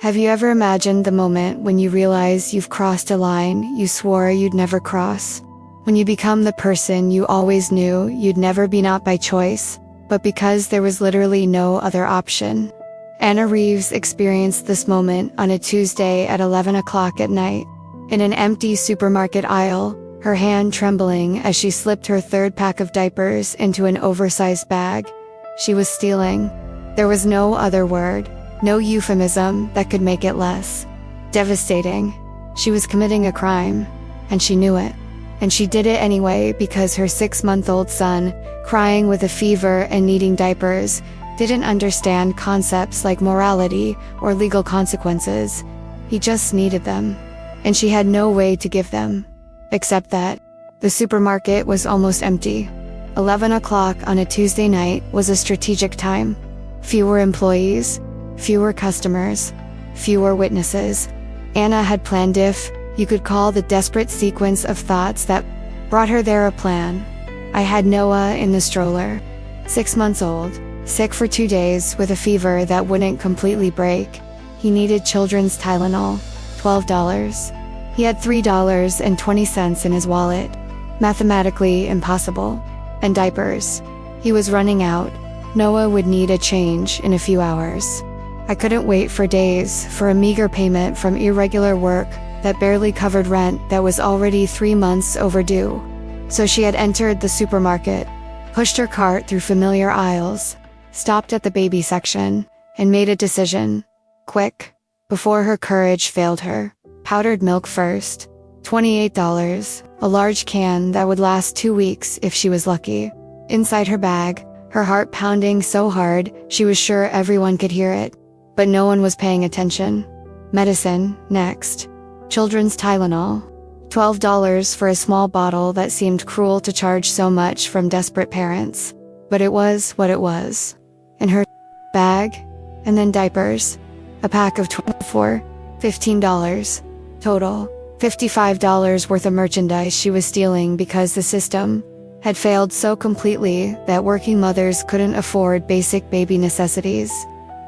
Have you ever imagined the moment when you realize you've crossed a line you swore you'd never cross? When you become the person you always knew you'd never be, not by choice, but because there was literally no other option. Anna Reeves experienced this moment on a Tuesday at 11 o'clock at night. In an empty supermarket aisle, her hand trembling as she slipped her third pack of diapers into an oversized bag. She was stealing. There was no other word, no euphemism that could make it less devastating. She was committing a crime, and she knew it. And she did it anyway because her 6-month-old son, crying with a fever and needing diapers, didn't understand concepts like morality or legal consequences. He just needed them. And she had no way to give them. Except that the supermarket was almost empty. 11 o'clock on a Tuesday night was a strategic time. Fewer employees, fewer customers, fewer witnesses. Anna had planned, if you could call the desperate sequence of thoughts that brought her there a plan. I had Noah in the stroller, 6 months old, sick for 2 days with a fever that wouldn't completely break. He needed children's Tylenol, $12. He had $3.20 in his wallet. Mathematically impossible. And diapers. He was running out. Noah would need a change in a few hours. I couldn't wait for days for a meager payment from irregular work that barely covered rent that was already 3 months overdue. So she had entered the supermarket, pushed her cart through familiar aisles, stopped at the baby section, and made a decision. Quick. Before her courage failed her. Powdered milk first. $28. A large can that would last 2 weeks if she was lucky. Inside her bag, her heart pounding so hard she was sure everyone could hear it. But no one was paying attention. Medicine, next. Children's Tylenol. $12 for a small bottle that seemed cruel to charge so much from desperate parents. But it was what it was. In her bag, and then diapers. A pack of 24, $15. Total, $55 worth of merchandise she was stealing because the system had failed so completely that working mothers couldn't afford basic baby necessities.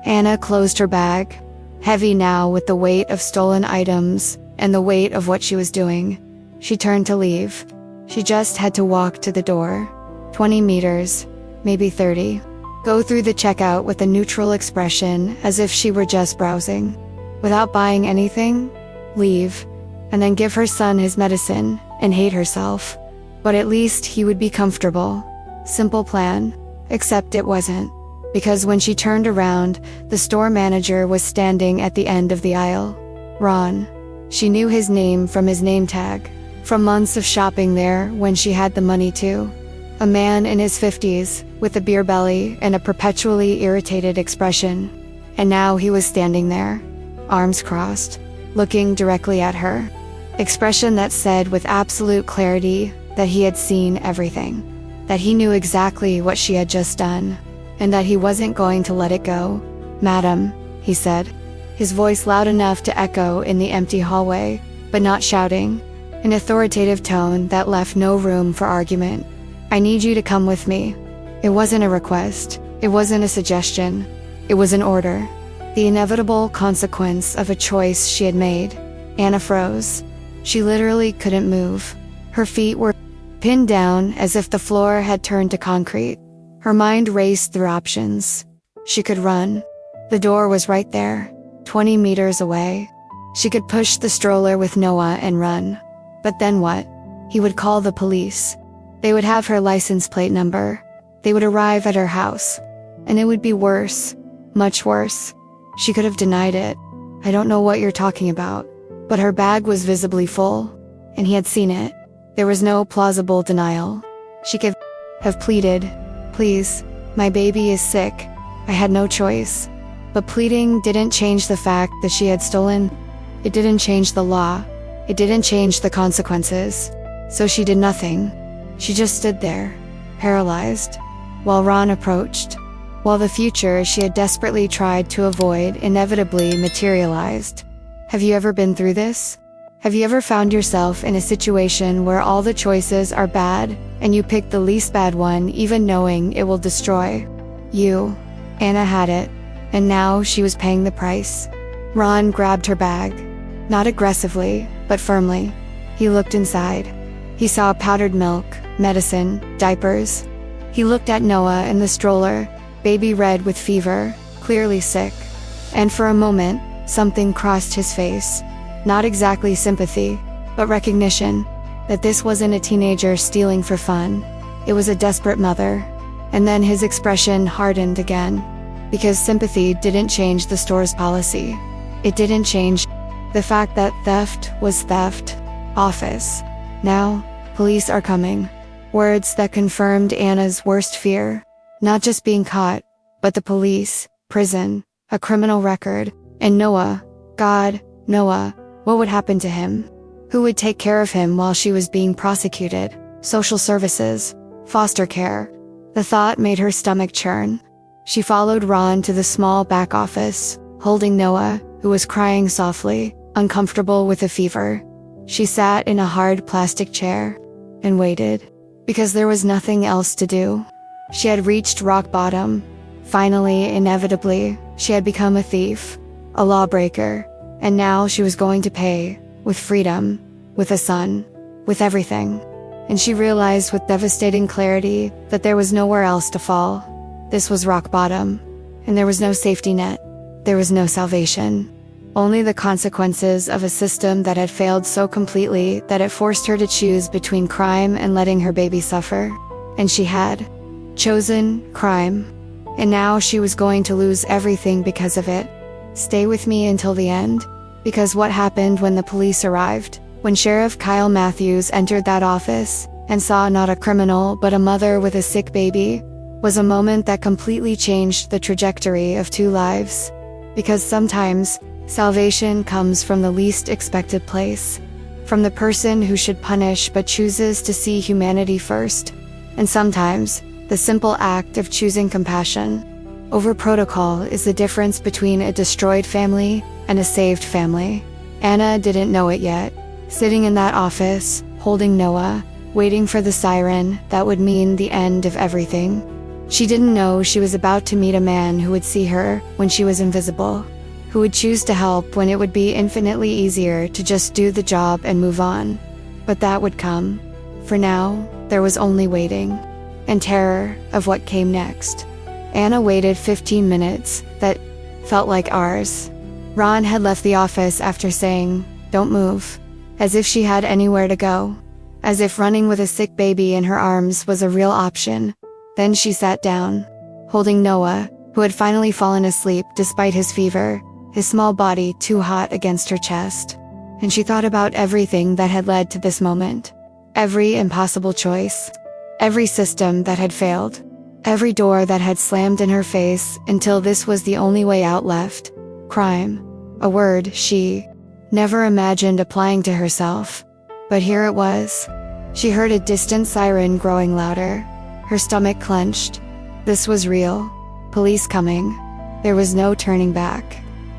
Anna closed her bag, heavy now with the weight of stolen items and the weight of what she was doing. She turned to leave. She just had to walk to the door. 20 meters, maybe 30. Go through the checkout with a neutral expression as if she were just browsing. Without buying anything, leave, and then give her son his medicine and hate herself. But at least he would be comfortable. Simple plan, except it wasn't. Because when she turned around, the store manager was standing at the end of the aisle. Ron. She knew his name from his name tag, from months of shopping there when she had the money to. A man in his 50s, with a beer belly and a perpetually irritated expression. And now he was standing there, arms crossed, looking directly at her. Expression that said with absolute clarity that he had seen everything. That he knew exactly what she had just done. And that he wasn't going to let it go. "Madam," he said, his voice loud enough to echo in the empty hallway, but not shouting, an authoritative tone that left no room for argument. "I need you to come with me." It wasn't a request. It wasn't a suggestion. It was an order. The inevitable consequence of a choice she had made. Anna froze. She literally couldn't move. Her feet were pinned down as if the floor had turned to concrete. Her mind raced through options. She could run. The door was right there, 20 meters away. She could push the stroller with Noah and run. But then what? He would call the police. They would have her license plate number. They would arrive at her house. And it would be worse. Much worse. She could have denied it. "I don't know what you're talking about." But her bag was visibly full. And he had seen it. There was no plausible denial. She could have pleaded, "Please, my baby is sick." I had no choice. But pleading didn't change the fact that she had stolen. It didn't change the law. It didn't change the consequences. So she did nothing. She just stood there, paralyzed, while Ron approached. While the future she had desperately tried to avoid inevitably materialized. Have you ever been through this? Have you ever found yourself in a situation where all the choices are bad, and you pick the least bad one even knowing it will destroy you? Anna had it, and now she was paying the price. Ron grabbed her bag. Not aggressively, but firmly. He looked inside. He saw powdered milk, medicine, diapers. He looked at Noah in the stroller, baby red with fever, clearly sick. And for a moment, something crossed his face. Not exactly sympathy, but recognition that this wasn't a teenager stealing for fun. It was a desperate mother. And then his expression hardened again. Because sympathy didn't change the store's policy. It didn't change the fact that theft was theft. Office. Now, police are coming. Words that confirmed Anna's worst fear. Not just being caught, but the police, prison, a criminal record, and Noah. God, Noah, what would happen to him? Who would take care of him while she was being prosecuted? Social services, foster care. The thought made her stomach churn. She followed Ron to the small back office, holding Noah, who was crying softly, uncomfortable with a fever. She sat in a hard plastic chair and waited, because there was nothing else to do. She had reached rock bottom. Finally, inevitably, she had become a thief, a lawbreaker, and now she was going to pay, with freedom, with a son, with everything. And she realized with devastating clarity that there was nowhere else to fall. This was rock bottom, and there was no safety net. There was no salvation. Only the consequences of a system that had failed so completely that it forced her to choose between crime and letting her baby suffer. And she had chosen crime. And now she was going to lose everything because of it. Stay with me until the end, because what happened when the police arrived, when Sheriff Kyle Matthews entered that office and saw not a criminal but a mother with a sick baby, was a moment that completely changed the trajectory of two lives. Because sometimes, salvation comes from the least expected place, from the person who should punish but chooses to see humanity first, and sometimes, the simple act of choosing compassion over protocol is the difference between a destroyed family and a saved family. Anna didn't know it yet, sitting in that office, holding Noah, waiting for the siren that would mean the end of everything. She didn't know she was about to meet a man who would see her when she was invisible, who would choose to help when it would be infinitely easier to just do the job and move on. But that would come. For now, there was only waiting, and terror of what came next. Anna waited 15 minutes that felt like hours. Ron had left the office after saying, "Don't move," as if she had anywhere to go, as if running with a sick baby in her arms was a real option. Then she sat down, holding Noah, who had finally fallen asleep despite his fever, his small body too hot against her chest. And she thought about everything that had led to this moment. Every impossible choice. Every system that had failed. Every door that had slammed in her face until this was the only way out left. Crime. A word she never imagined applying to herself. But here it was. She heard a distant siren growing louder. Her stomach clenched. This was real. Police coming. There was no turning back.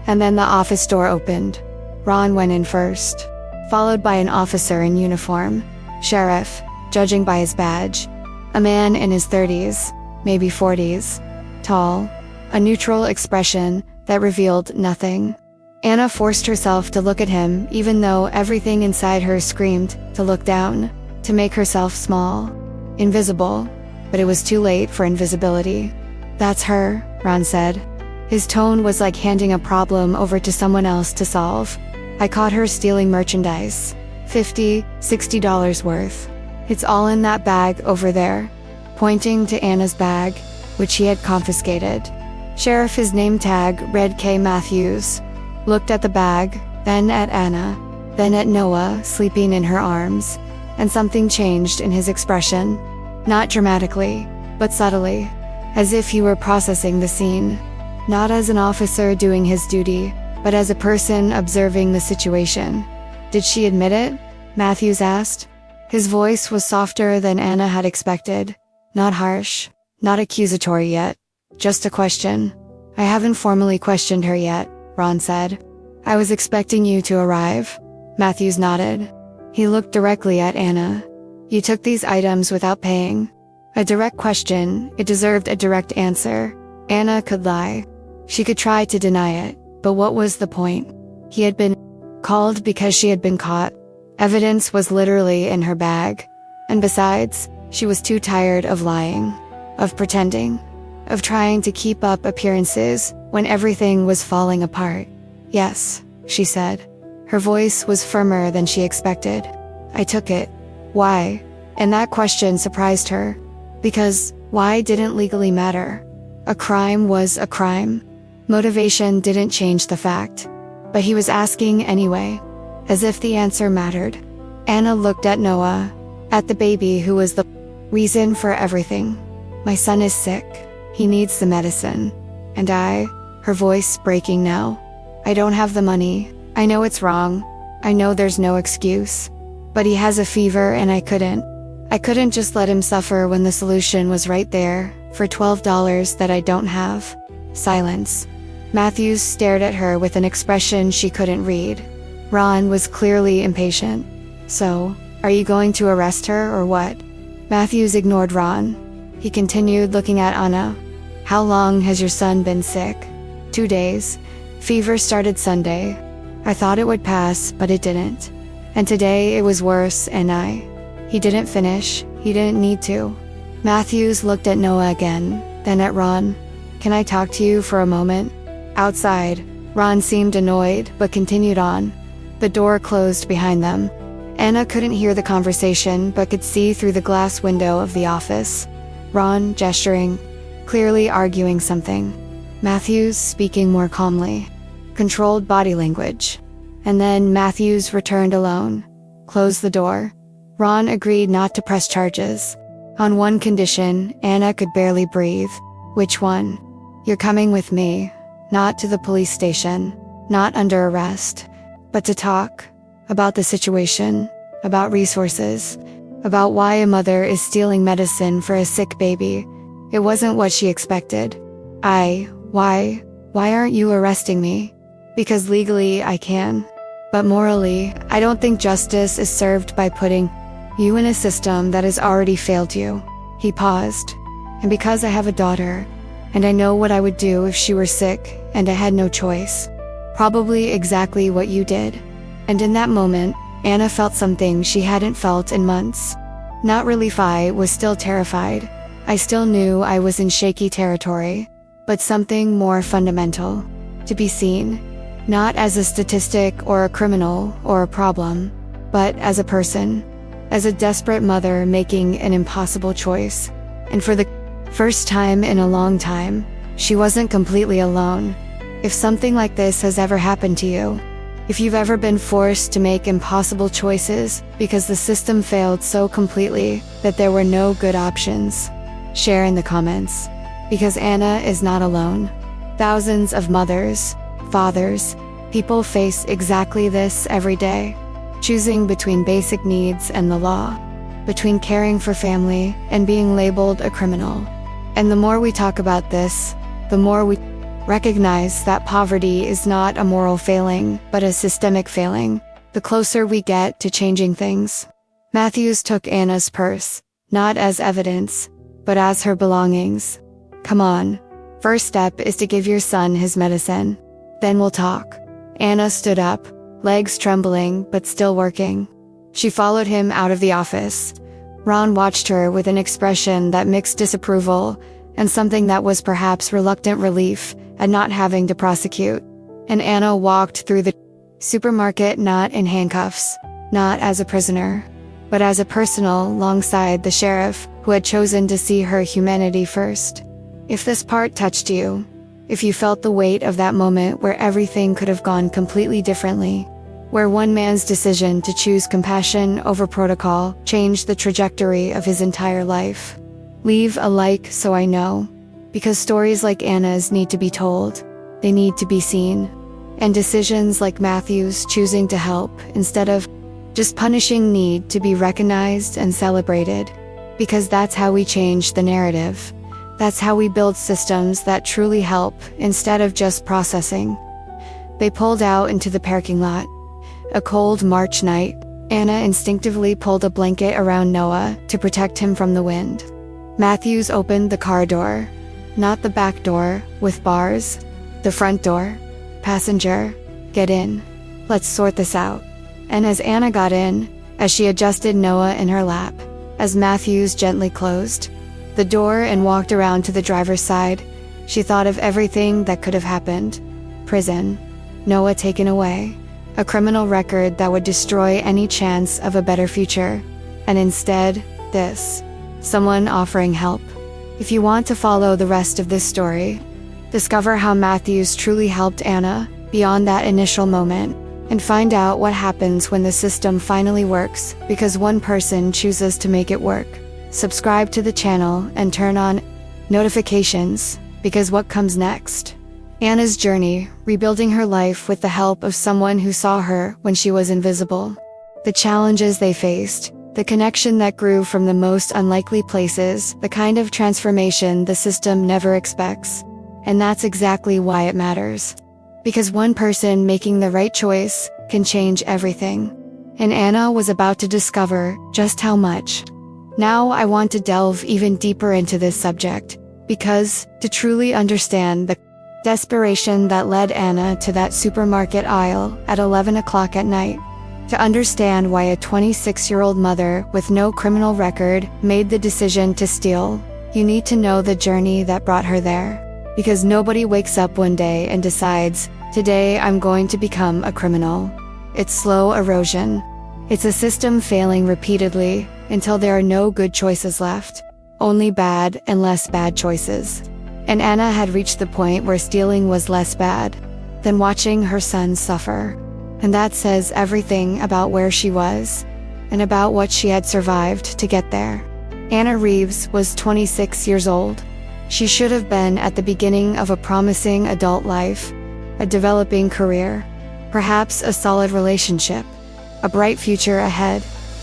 And then the office door opened. Ron went in first, followed by an officer in uniform. Sheriff, judging by his badge. A man in his 30s, maybe 40s. Tall. A neutral expression that revealed nothing. Anna forced herself to look at him even though everything inside her screamed to look down, to make herself small. Invisible. But it was too late for invisibility. "That's her," Ron said. His tone was like handing a problem over to someone else to solve. "I caught her stealing merchandise. $50, $60 worth. It's all in that bag over there," pointing to Anna's bag, which he had confiscated. Sheriff, his name tag read K. Matthews, looked at the bag, then at Anna, then at Noah sleeping in her arms, and something changed in his expression. Not dramatically, but subtly, as if he were processing the scene. Not as an officer doing his duty, but as a person observing the situation. "Did she admit it?" Matthews asked. His voice was softer than Anna had expected. Not harsh, not accusatory yet. Just a question. "I haven't formally questioned her yet," Ron said. "I was expecting you to arrive." Matthews nodded. He looked directly at Anna. "You took these items without paying." A direct question, it deserved a direct answer. Anna could lie. She could try to deny it. But what was the point? He had been called because she had been caught. Evidence was literally in her bag. And besides, she was too tired of lying, of pretending, of trying to keep up appearances when everything was falling apart. Yes, she said. Her voice was firmer than she expected. I took it. Why? And that question surprised her. Because why didn't legally matter. A crime was a crime. Motivation didn't change the fact. But he was asking anyway, as if the answer mattered. Anna looked at Noah, at the baby who was the reason for everything. My son is sick. He needs the medicine. And her voice breaking now. I don't have the money. I know it's wrong. I know there's no excuse. But he has a fever and I couldn't just let him suffer when the solution was right there, for $12 that I don't have. Silence. Matthews stared at her with an expression she couldn't read. Ron was clearly impatient. So, are you going to arrest her or what? Matthews ignored Ron. He continued looking at Anna. How long has your son been sick? 2 days. Fever started Sunday. I thought it would pass, but it didn't. And today it was worse and he didn't finish. He didn't need to. Matthews looked at Noah again, then at Ron. Can I talk to you for a moment? Outside, Ron seemed annoyed, but continued on. The door closed behind them. Anna couldn't hear the conversation, but could see through the glass window of the office. Ron gesturing, clearly arguing something. Matthews speaking more calmly. Controlled body language. And then Matthews returned alone. Closed the door. Ron agreed not to press charges. On one condition, Anna could barely breathe. Which one? You're coming with me. Not to the police station. Not under arrest. But to talk. About the situation. About resources. About why a mother is stealing medicine for a sick baby. It wasn't what she expected. Why aren't you arresting me? Because legally I can. But morally, I don't think justice is served by putting you in a system that has already failed you. He paused. And because I have a daughter, and I know what I would do if she were sick, and I had no choice. Probably exactly what you did. And in that moment, Anna felt something she hadn't felt in months. Not relief, I was still terrified. I still knew I was in shaky territory. But something more fundamental. To be seen. Not as a statistic or a criminal or a problem, but as a person. As a desperate mother making an impossible choice. And for the first time in a long time, she wasn't completely alone. If something like this has ever happened to you, if you've ever been forced to make impossible choices because the system failed so completely that there were no good options, share in the comments. Because Anna is not alone. Thousands of mothers, fathers, people face exactly this every day. Choosing between basic needs and the law. Between caring for family and being labeled a criminal. And the more we talk about this, the more we recognize that poverty is not a moral failing, but a systemic failing, the closer we get to changing things. Matthews took Anna's purse, not as evidence, but as her belongings. Come on. First step is to give your son his medicine. Then we'll talk. Anna stood up, legs trembling but still working. She followed him out of the office. Ron watched her with an expression that mixed disapproval and something that was perhaps reluctant relief at not having to prosecute. And Anna walked through the supermarket not in handcuffs, not as a prisoner, but as a personal alongside the sheriff who had chosen to see her humanity first. If this part touched you, if you felt the weight of that moment where everything could have gone completely differently, where one man's decision to choose compassion over protocol changed the trajectory of his entire life, leave a like so I know. Because stories like Anna's need to be told. They need to be seen. And decisions like Matthew's choosing to help instead of just punishing need to be recognized and celebrated. Because that's how we change the narrative. That's how we build systems that truly help instead of just processing. They pulled out into the parking lot. A cold March night, Anna instinctively pulled a blanket around Noah to protect him from the wind. Matthews opened the car door. Not the back door, with bars. The front door. "Passenger, get in. Let's sort this out." And as Anna got in, as she adjusted Noah in her lap, as Matthews gently closed the door and walked around to the driver's side, she thought of everything that could have happened. Prison, Noah taken away, a criminal record that would destroy any chance of a better future, and instead, this, someone offering help. If you want to follow the rest of this story, discover how Matthews truly helped Anna beyond that initial moment, and find out what happens when the system finally works because one person chooses to make it work. Subscribe to the channel and turn on notifications, because what comes next? Anna's journey, rebuilding her life with the help of someone who saw her when she was invisible. The challenges they faced, the connection that grew from the most unlikely places, the kind of transformation the system never expects. And that's exactly why it matters. Because one person making the right choice can change everything. And Anna was about to discover just how much. Now I want to delve even deeper into this subject, because to truly understand the desperation that led Anna to that supermarket aisle at 11 o'clock at night, to understand why a 26-year-old mother with no criminal record made the decision to steal, you need to know the journey that brought her there. Because nobody wakes up one day and decides, today I'm going to become a criminal. It's slow erosion. It's a system failing repeatedly until there are no good choices left, only bad and less bad choices. And Anna had reached the point where stealing was less bad than watching her son suffer. And that says everything about where she was and about what she had survived to get there. Anna Reeves was 26 years old. She should have been at the beginning of a promising adult life, a developing career, perhaps a solid relationship, a bright future ahead.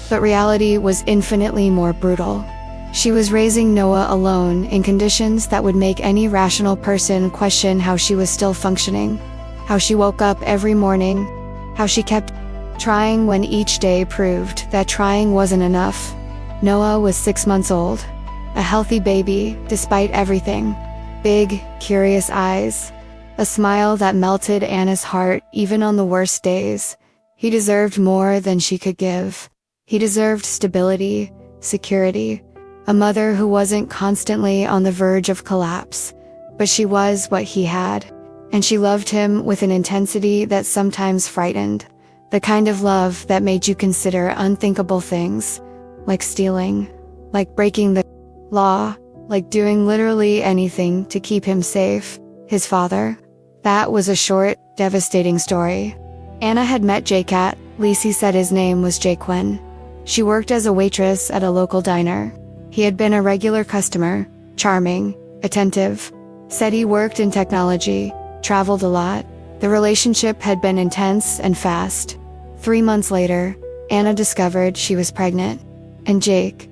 But reality was infinitely more brutal. She was raising Noah alone in conditions that would make any rational person question how she was still functioning, how she woke up every morning, how she kept trying when each day proved that trying wasn't enough. Noah was 6 months old, a healthy baby despite everything, big, curious eyes, a smile that melted Anna's heart even on the worst days. He deserved more than she could give. He deserved stability, security, a mother who wasn't constantly on the verge of collapse, but she was what he had, and she loved him with an intensity that sometimes frightened, the kind of love that made you consider unthinkable things, like stealing, like breaking the law, like doing literally anything to keep him safe. His father. That was a short, devastating story. Anna had met J-Cat. Lacey said his name was Jaquin. She worked as a waitress at a local diner. He had been a regular customer, charming, attentive, said he worked in technology, traveled a lot. The relationship had been intense and fast. 3 months later, Anna discovered she was pregnant. And Jake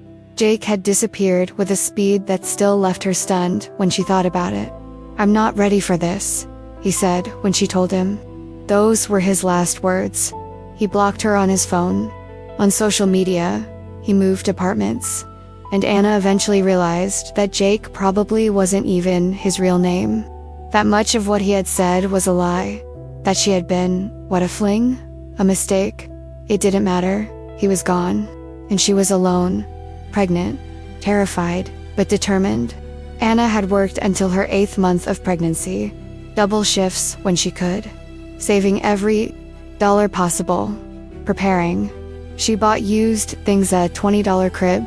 had disappeared with a speed that still left her stunned when she thought about it. "I'm not ready for this," he said when she told him. Those were his last words. He blocked her on his phone. On social media, he moved apartments. And Anna eventually realized that Jake probably wasn't even his real name. That much of what he had said was a lie. That she had been, what, a fling? A mistake? It didn't matter. He was gone. And she was alone, pregnant, terrified, but determined. Anna had worked until her 8th month of pregnancy, double shifts when she could, saving every dollar possible, preparing. She bought used things, a $20 crib,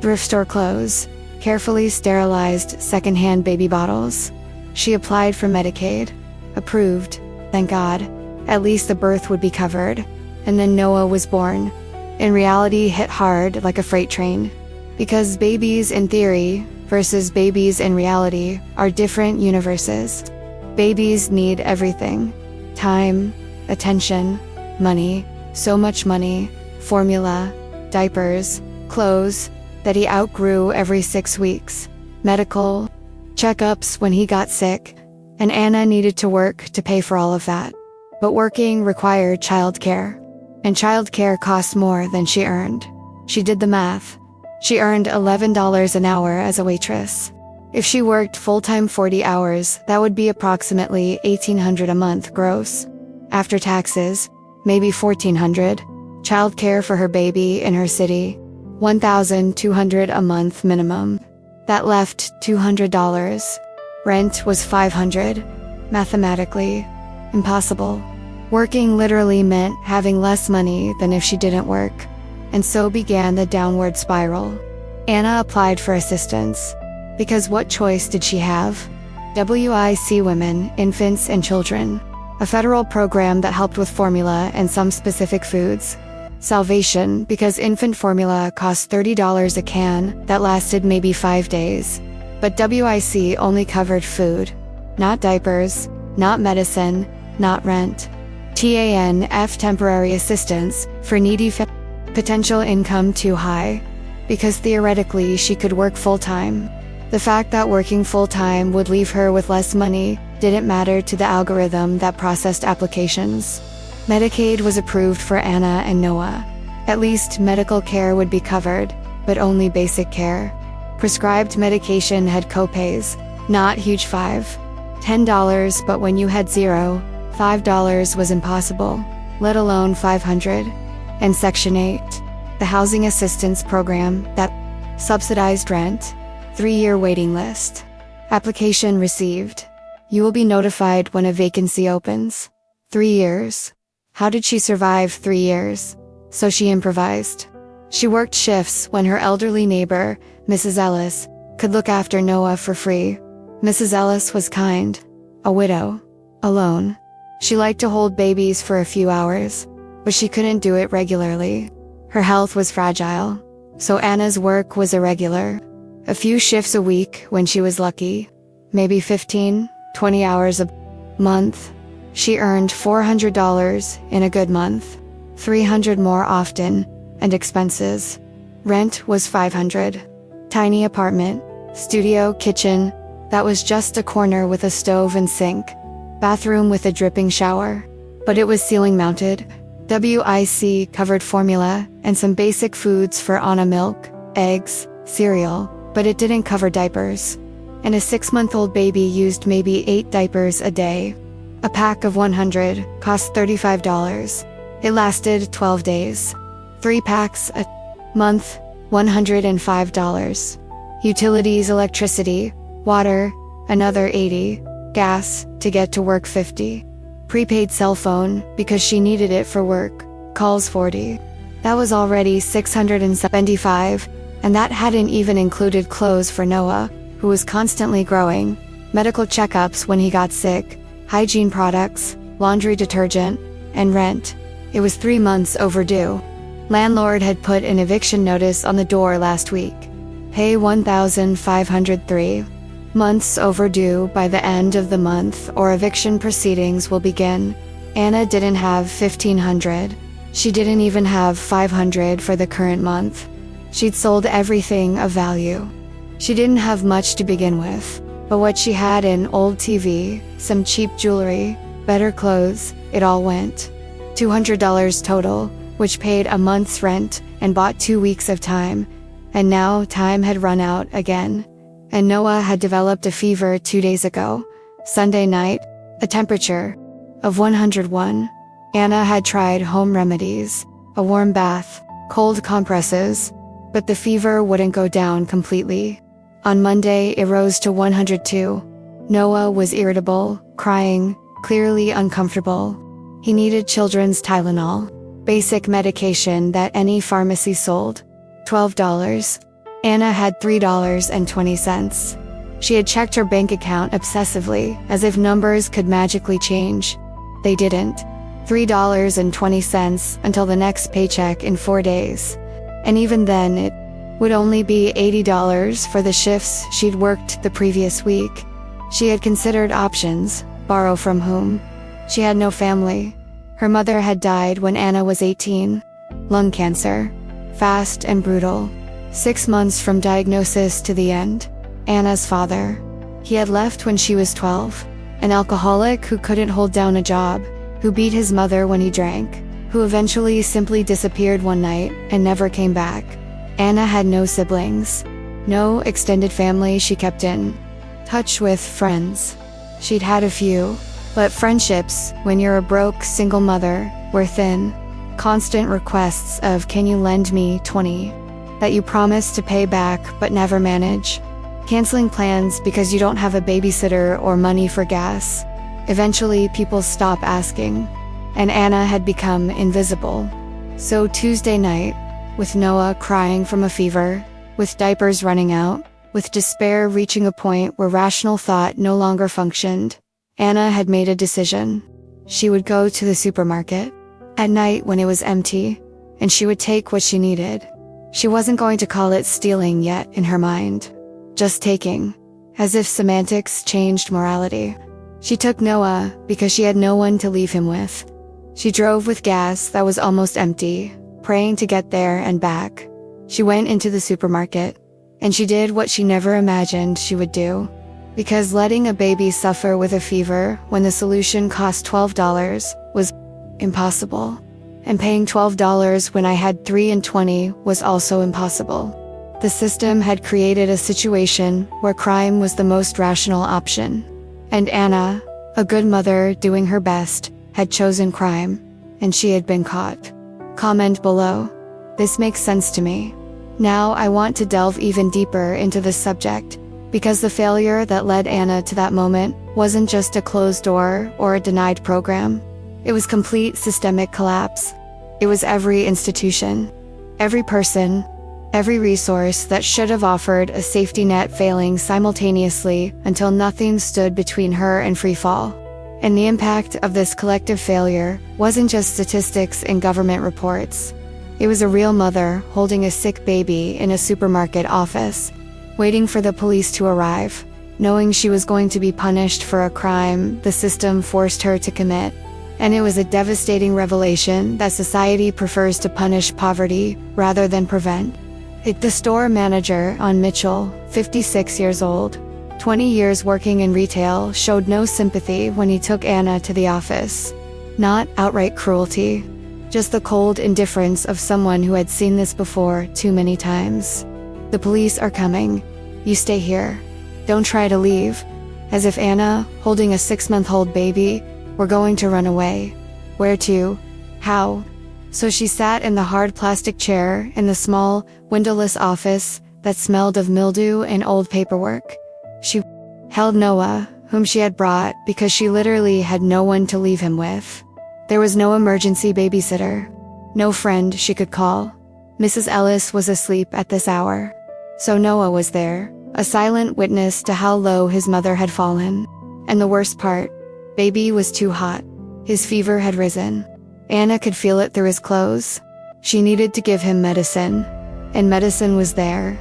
thrift store clothes, carefully sterilized secondhand baby bottles. She applied for Medicaid. Approved, thank God. At least the birth would be covered. And then Noah was born. And reality hit hard like a freight train. Because babies in theory versus babies in reality are different universes. Babies need everything. Time, attention, money, so much money, formula, diapers, clothes, that he outgrew every 6 weeks, medical checkups when he got sick, and Anna needed to work to pay for all of that. But working required childcare, and childcare cost more than she earned. She did the math. She earned $11 an hour as a waitress. If she worked full-time 40 hours, that would be approximately $1,800 a month gross. After taxes, maybe $1,400. Childcare for her baby in her city, $1,200 a month minimum. That left $200. Rent was $500. Mathematically, impossible. Working literally meant having less money than if she didn't work. And so began the downward spiral. Anna applied for assistance. Because what choice did she have? WIC Women, Infants and Children. A federal program that helped with formula and some specific foods. Salvation, because infant formula cost $30 a can that lasted maybe 5 days. But WIC only covered food. Not diapers, not medicine, not rent. TANF temporary assistance for needy potential income too high. Because theoretically she could work full-time. The fact that working full-time would leave her with less money didn't matter to the algorithm that processed applications. Medicaid was approved for Anna and Noah. At least medical care would be covered, but only basic care. Prescribed medication had copays, not huge $5-10, but when you had zero, $5 was impossible, let alone $500. And Section 8, the housing assistance program that subsidized rent, 3-year waiting list. Application received. You will be notified when a vacancy opens. 3 years. How did she survive 3 years? So she improvised. She worked shifts when her elderly neighbor, Mrs. Ellis, could look after Noah for free. Mrs. Ellis was kind. A widow. Alone. She liked to hold babies for a few hours, but she couldn't do it regularly. Her health was fragile, so Anna's work was irregular. A few shifts a week when she was lucky. Maybe 15, 20 hours a month. She earned $400 in a good month. $300 more often, and expenses. Rent was $500. Tiny apartment, studio, kitchen, that was just a corner with a stove and sink. Bathroom with a dripping shower. But it was ceiling mounted. WIC covered formula and some basic foods for Anna: milk, eggs, cereal, but it didn't cover diapers. And a 6-month-old baby used maybe 8 diapers a day. A pack of 100 cost $35. It lasted 12 days. 3 packs a month, $105. Utilities, electricity, water, another $80. Gas, to get to work $50. Prepaid cell phone, because she needed it for work, calls $40. That was already $675, and that hadn't even included clothes for Noah, who was constantly growing, medical checkups when he got sick, hygiene products, laundry detergent, and rent. It was 3 months overdue. Landlord had put an eviction notice on the door last week. Pay $1,503. Months overdue by the end of the month or eviction proceedings will begin. Anna didn't have $1,500. She didn't even have $500 for the current month. She'd sold everything of value. She didn't have much to begin with, but what she had, an old TV, some cheap jewelry, better clothes, it all went. $200 total, which paid a month's rent and bought 2 weeks of time. And now time had run out again. And Noah had developed a fever 2 days ago. Sunday night, a temperature of 101. Anna had tried home remedies, a warm bath, cold compresses, but the fever wouldn't go down completely. On Monday, it rose to 102. Noah was irritable, crying, clearly uncomfortable. He needed children's Tylenol, basic medication that any pharmacy sold. $12. Anna had $3.20. She had checked her bank account obsessively, as if numbers could magically change. They didn't. $3.20 until the next paycheck in 4 days. And even then, it would only be $80 for the shifts she'd worked the previous week. She had considered options. Borrow from whom? She had no family. Her mother had died when Anna was 18. Lung cancer. Fast and brutal. 6 months from diagnosis to the end. Anna's father. He had left when she was 12. An alcoholic who couldn't hold down a job, who beat his mother when he drank, who eventually simply disappeared one night and never came back. Anna had no siblings. No extended family she kept in touch with. Friends, she'd had a few, but friendships, when you're a broke single mother, were thin. Constant requests of "can you lend me 20 that you promise to pay back but never manage?" Canceling plans because you don't have a babysitter or money for gas. Eventually, people stop asking, and Anna had become invisible. So Tuesday night, with Noah crying from a fever, with diapers running out, with despair reaching a point where rational thought no longer functioned, Anna had made a decision. She would go to the supermarket at night when it was empty, and she would take what she needed. She wasn't going to call it stealing yet in her mind, just taking, as if semantics changed morality. She took Noah because she had no one to leave him with. She drove with gas that was almost empty, praying to get there and back. She went into the supermarket, and she did what she never imagined she would do. Because letting a baby suffer with a fever when the solution cost $12 was impossible. And paying $12 when I had 3 and 20 was also impossible. The system had created a situation where crime was the most rational option. And Anna, a good mother doing her best, had chosen crime, and she had been caught. Comment below. This makes sense to me. Now I want to delve even deeper into this subject, because the failure that led Anna to that moment wasn't just a closed door or a denied program. It was complete systemic collapse. It was every institution, every person, every resource that should have offered a safety net failing simultaneously until nothing stood between her and free fall. And the impact of this collective failure wasn't just statistics in government reports. It was a real mother holding a sick baby in a supermarket office, waiting for the police to arrive, knowing she was going to be punished for a crime the system forced her to commit. And it was a devastating revelation that society prefers to punish poverty rather than prevent. The store manager on Mitchell, 56 years old, 20 years working in retail, showed no sympathy when he took Anna to the office. Not outright cruelty, just the cold indifference of someone who had seen this before too many times. "The police are coming. You stay here. Don't try to leave." As if Anna, holding a 6-month-old baby, were going to run away. Where to? How? So she sat in the hard plastic chair in the small, windowless office that smelled of mildew and old paperwork. She held Noah, whom she had brought because she literally had no one to leave him with. There was no emergency babysitter, no friend she could call. Mrs. Ellis was asleep at this hour. So Noah was there, a silent witness to how low his mother had fallen. And the worst part, baby was too hot. His fever had risen. Anna could feel it through his clothes. She needed to give him medicine. And medicine was there.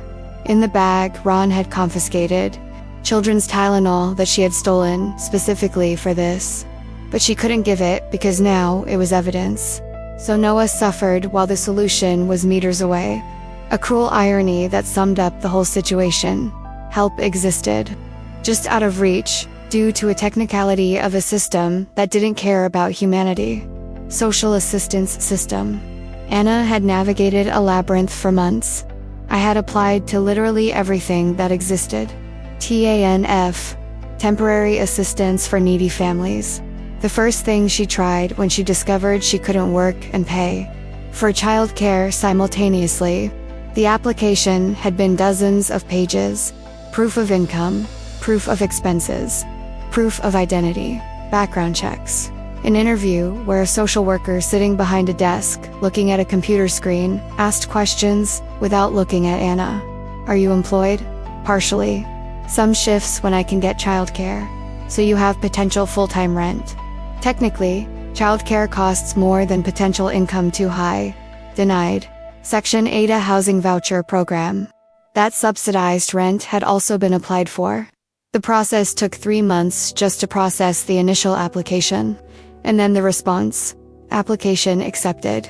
In the bag Ron had confiscated. Children's Tylenol that she had stolen specifically for this. But she couldn't give it because now it was evidence. So Noah suffered while the solution was meters away. A cruel irony that summed up the whole situation. Help existed, just out of reach, due to a technicality of a system that didn't care about humanity. Social assistance system. Anna had navigated a labyrinth for months. I had applied to literally everything that existed. TANF, temporary assistance for needy families. The first thing she tried when she discovered she couldn't work and pay for childcare simultaneously. The application had been dozens of pages. Proof of income, proof of expenses, proof of identity, background checks. An interview where a social worker sitting behind a desk, looking at a computer screen, asked questions without looking at Anna. Are you employed? Partially. Some shifts when I can get childcare. So you have potential full-time rent. Technically, childcare costs more than potential income too high. Denied. Section 8 a housing voucher program. That subsidized rent had also been applied for. The process took 3 months just to process the initial application. And then the response. Application accepted.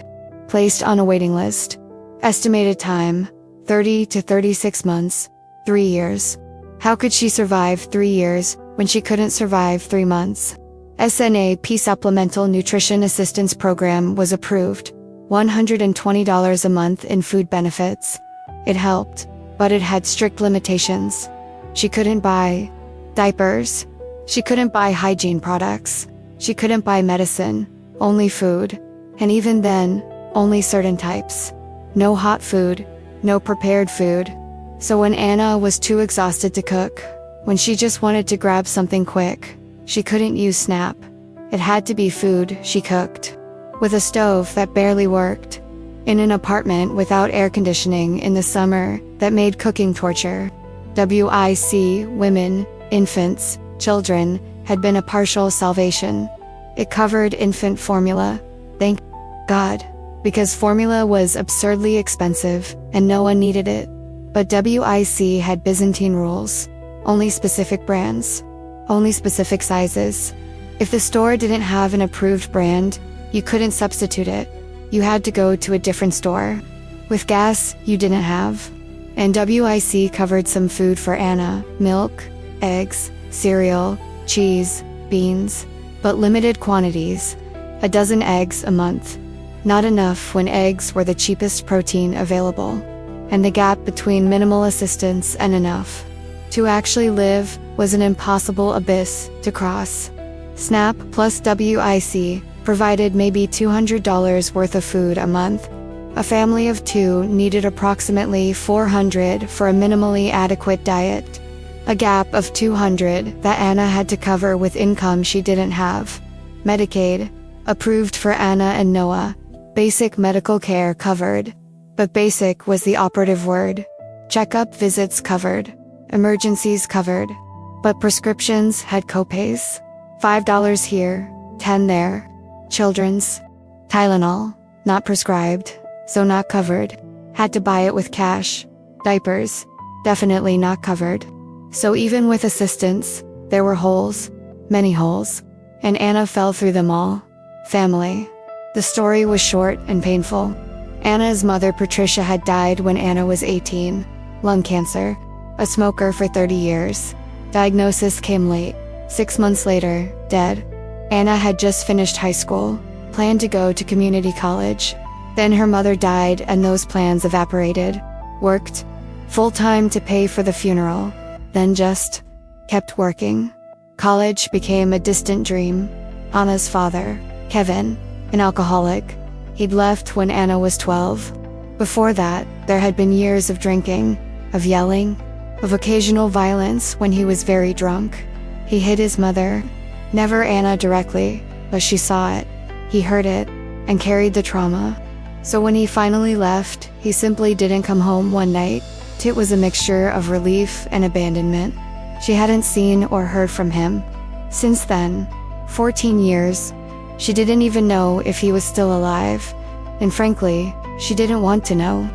Placed on a waiting list. Estimated time, 30 to 36 months, 3 years. How could she survive 3 years when she couldn't survive 3 months? SNAP Supplemental Nutrition Assistance Program was approved. $120 a month in food benefits. It helped. but it had strict limitations. She couldn't buy diapers. She couldn't buy hygiene products. She couldn't buy medicine, only food. And even then, only certain types. No hot food, no prepared food. So when Anna was too exhausted to cook, when she just wanted to grab something quick, she couldn't use Snap. It had to be food she cooked. With a stove that barely worked. In an apartment without air conditioning in the summer that made cooking torture. WIC, women, infants, children, had been a partial salvation. It covered infant formula. Thank God. Because formula was absurdly expensive, and no one needed it. But WIC had Byzantine rules. Only specific brands. Only specific sizes. If the store didn't have an approved brand, you couldn't substitute it. You had to go to a different store. With gas, you didn't have. And WIC covered some food for Anna: milk, eggs, cereal, cheese, beans. But limited quantities. A dozen eggs a month. Not enough when eggs were the cheapest protein available. And the gap between minimal assistance and enough to actually live was an impossible abyss to cross. Snap plus WIC provided maybe $200 worth of food a month. A family of 2 needed approximately $400 for a minimally adequate diet. A gap of $200 that Anna had to cover with income she didn't have. Medicaid, approved for Anna and Noah. Basic medical care covered. But basic was the operative word. Checkup visits covered. Emergencies covered. But prescriptions had copays. $5 here, $10 there. Children's. Tylenol, not prescribed, so not covered. Had to buy it with cash. Diapers, definitely not covered. So even with assistance, there were holes. Many holes. And Anna fell through them all. Family. The story was short and painful. Anna's mother Patricia had died when Anna was 18. Lung cancer. A smoker for 30 years. Diagnosis came late. 6 months later, dead. Anna had just finished high school, planned to go to community college. Then her mother died and those plans evaporated. Worked full-time to pay for the funeral. Then just kept working. College became a distant dream. Anna's father, Kevin, an alcoholic. He'd left when Anna was 12. Before that, there had been years of drinking, of yelling, of occasional violence when he was very drunk. He hid his mother. Never Anna directly, but she saw it. He heard it, and carried the trauma. So when he finally left, he simply didn't come home one night. It was a mixture of relief and abandonment. She hadn't seen or heard from him. Since then, 14 years, she didn't even know if he was still alive. And frankly, she didn't want to know.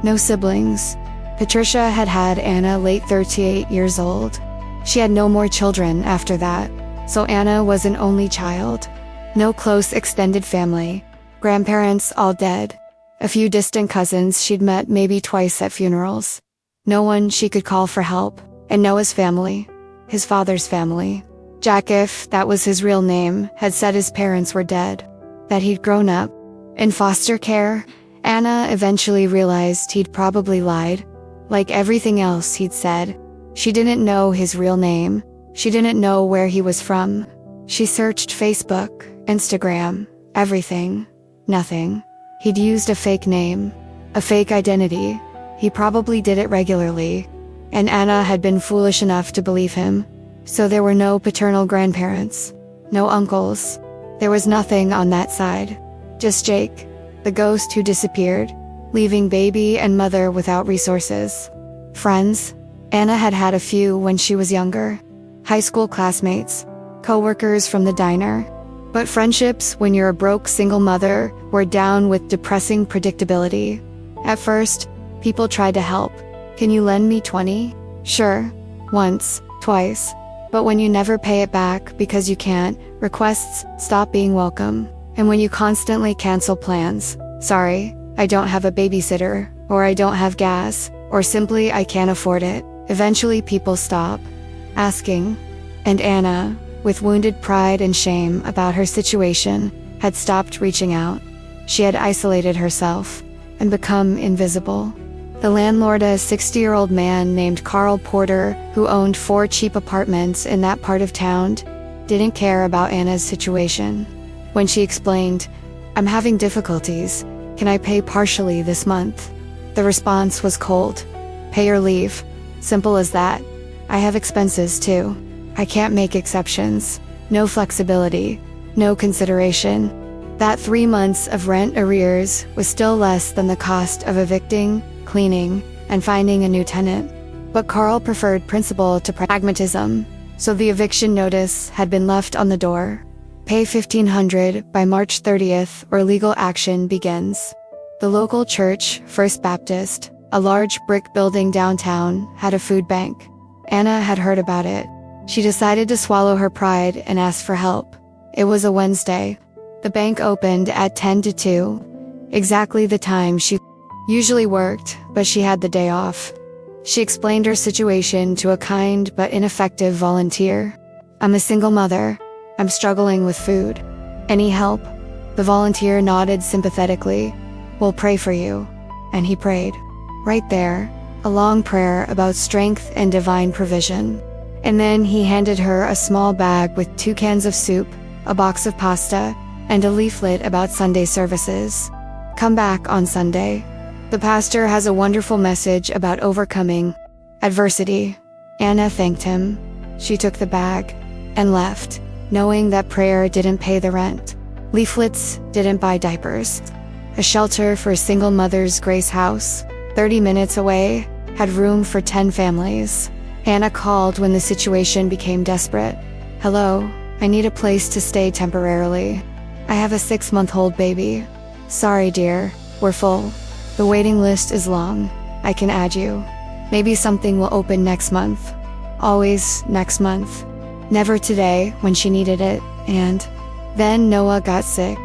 No siblings. Patricia had had Anna late 38 years old. She had no more children after that. So Anna was an only child. No close extended family. Grandparents all dead. A few distant cousins she'd met maybe twice at funerals. No one she could call for help. And Noah's family. His father's family. Jack, if that was his real name, had said his parents were dead. That he'd grown up in foster care. Anna eventually realized he'd probably lied. Like everything else he'd said. She didn't know his real name. She didn't know where he was from. She searched Facebook, Instagram, everything. Nothing. He'd used a fake name. A fake identity. He probably did it regularly. And Anna had been foolish enough to believe him. So there were no paternal grandparents. No uncles. There was nothing on that side. Just Jake, the ghost who disappeared, leaving baby and mother without resources. Friends. Anna had had a few when she was younger. High school classmates, co-workers from the diner. But friendships when you're a broke single mother were down with depressing predictability. At first, people tried to help. Can you lend me 20? Sure. Once, twice. But when you never pay it back because you can't, requests stop being welcome. And when you constantly cancel plans, sorry, I don't have a babysitter, or I don't have gas, or simply I can't afford it, eventually people stop asking. And Anna, with wounded pride and shame about her situation, had stopped reaching out. She had isolated herself and become invisible. The landlord, a 60-year-old man named Carl Porter, who owned 4 cheap apartments in that part of town, didn't care about Anna's situation. When she explained, "I'm having difficulties. Can I pay partially this month?" The response was cold. "Pay or leave. Simple as that. I have expenses too. I can't make exceptions. No flexibility. No consideration." That 3 months of rent arrears was still less than the cost of evicting, cleaning, and finding a new tenant. But Carl preferred principle to pragmatism, so the eviction notice had been left on the door. Pay $1,500 by March 30th or legal action begins. The local church, First Baptist, a large brick building downtown, had a food bank. Anna had heard about it. She decided to swallow her pride and ask for help. It was a Wednesday. The bank opened at 10 to 2, exactly the time she usually worked, but she had the day off. She explained her situation to a kind but ineffective volunteer. "I'm a single mother. I'm struggling with food. Any help?" The volunteer nodded sympathetically. "We'll pray for you." And he prayed. Right there, a long prayer about strength and divine provision. And then he handed her a small bag with 2 cans of soup, a box of pasta, and a leaflet about Sunday services. "Come back on Sunday. The pastor has a wonderful message about overcoming adversity." Anna thanked him. She took the bag and left, knowing that prayer didn't pay the rent. Leaflets didn't buy diapers. A shelter for single mothers, Grace House, 30 minutes away, had room for 10 families. Anna called when the situation became desperate. "Hello, I need a place to stay temporarily. I have a 6-month-old baby. Sorry, dear, we're full. The waiting list is long. I can add you. Maybe something will open next month." Always next month. Never today when she needed it. And then Noah got sick.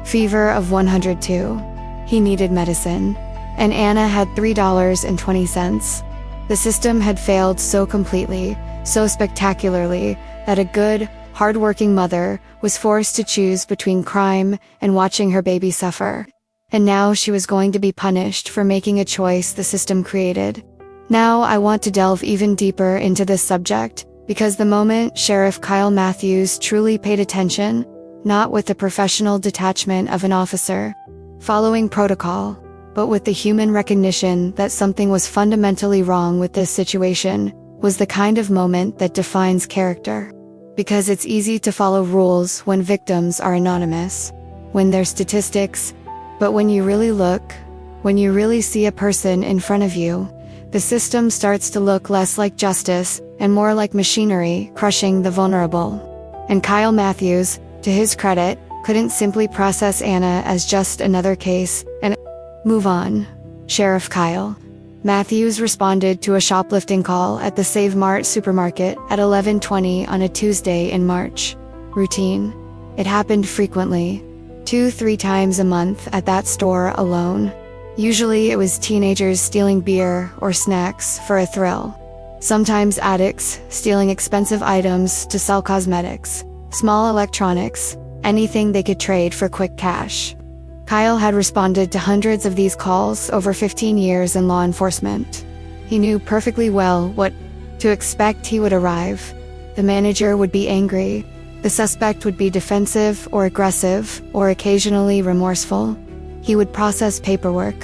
Fever of 102. He needed medicine. And Anna had $3.20. The system had failed so completely, so spectacularly, that a good, hard-working mother was forced to choose between crime and watching her baby suffer. And now she was going to be punished for making a choice the system created. Now I want to delve even deeper into this subject, because the moment Sheriff Kyle Matthews truly paid attention, not with the professional detachment of an officer, following protocol, but with the human recognition that something was fundamentally wrong with this situation, was the kind of moment that defines character. Because it's easy to follow rules when victims are anonymous, when they're statistics, but when you really look, when you really see a person in front of you, the system starts to look less like justice and more like machinery crushing the vulnerable. And Kyle Matthews, to his credit, couldn't simply process Anna as just another case and move on. Sheriff Kyle Matthews responded to a shoplifting call at the Save Mart supermarket at 11:20 on a Tuesday in March. Routine. It happened frequently. 2-3 times a month at that store alone. Usually it was teenagers stealing beer or snacks for a thrill. Sometimes addicts stealing expensive items to sell cosmetics, small electronics, anything they could trade for quick cash. Kyle had responded to hundreds of these calls over 15 years in law enforcement. He knew perfectly well what to expect. He would arrive. The manager would be angry. The suspect would be defensive or aggressive, or occasionally remorseful. He would process paperwork,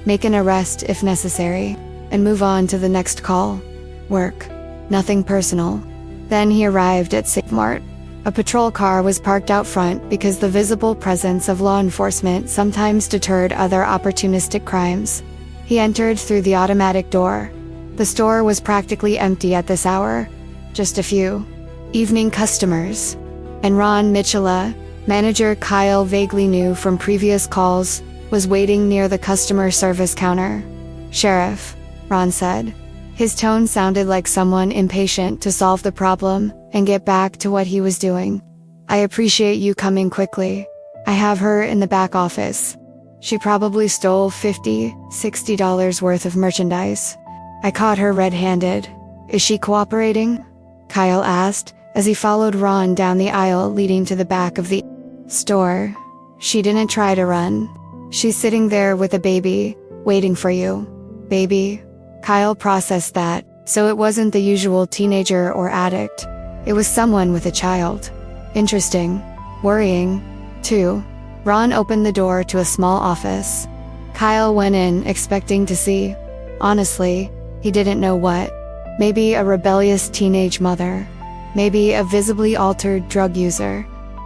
make an arrest if necessary, and move on to the next call. Work. Nothing personal. Then he arrived at Save Mart. A patrol car was parked out front because the visible presence of law enforcement sometimes deterred other opportunistic crimes. He entered through the automatic door. The store was practically empty at this hour. Just a few evening customers. And Ron Mitchella, manager Kyle vaguely knew from previous calls, was waiting near the customer service counter. "Sheriff," Ron said. His tone sounded like someone impatient to solve the problem and get back to what he was doing. "I appreciate you coming quickly. I have her in the back office. She probably stole $50-$60 worth of merchandise. I caught her red-handed. Is she cooperating?" Kyle asked, as he followed Ron down the aisle leading to the back of the store. "She didn't try to run. She's sitting there with a baby, waiting for you." Baby? Kyle processed that, so it wasn't the usual teenager or addict. It was someone with a child. Interesting. Worrying, too. Ron opened the door to a small office. Kyle went in, expecting to see, honestly, he didn't know what. Maybe a rebellious teenage mother. Maybe a visibly altered drug user.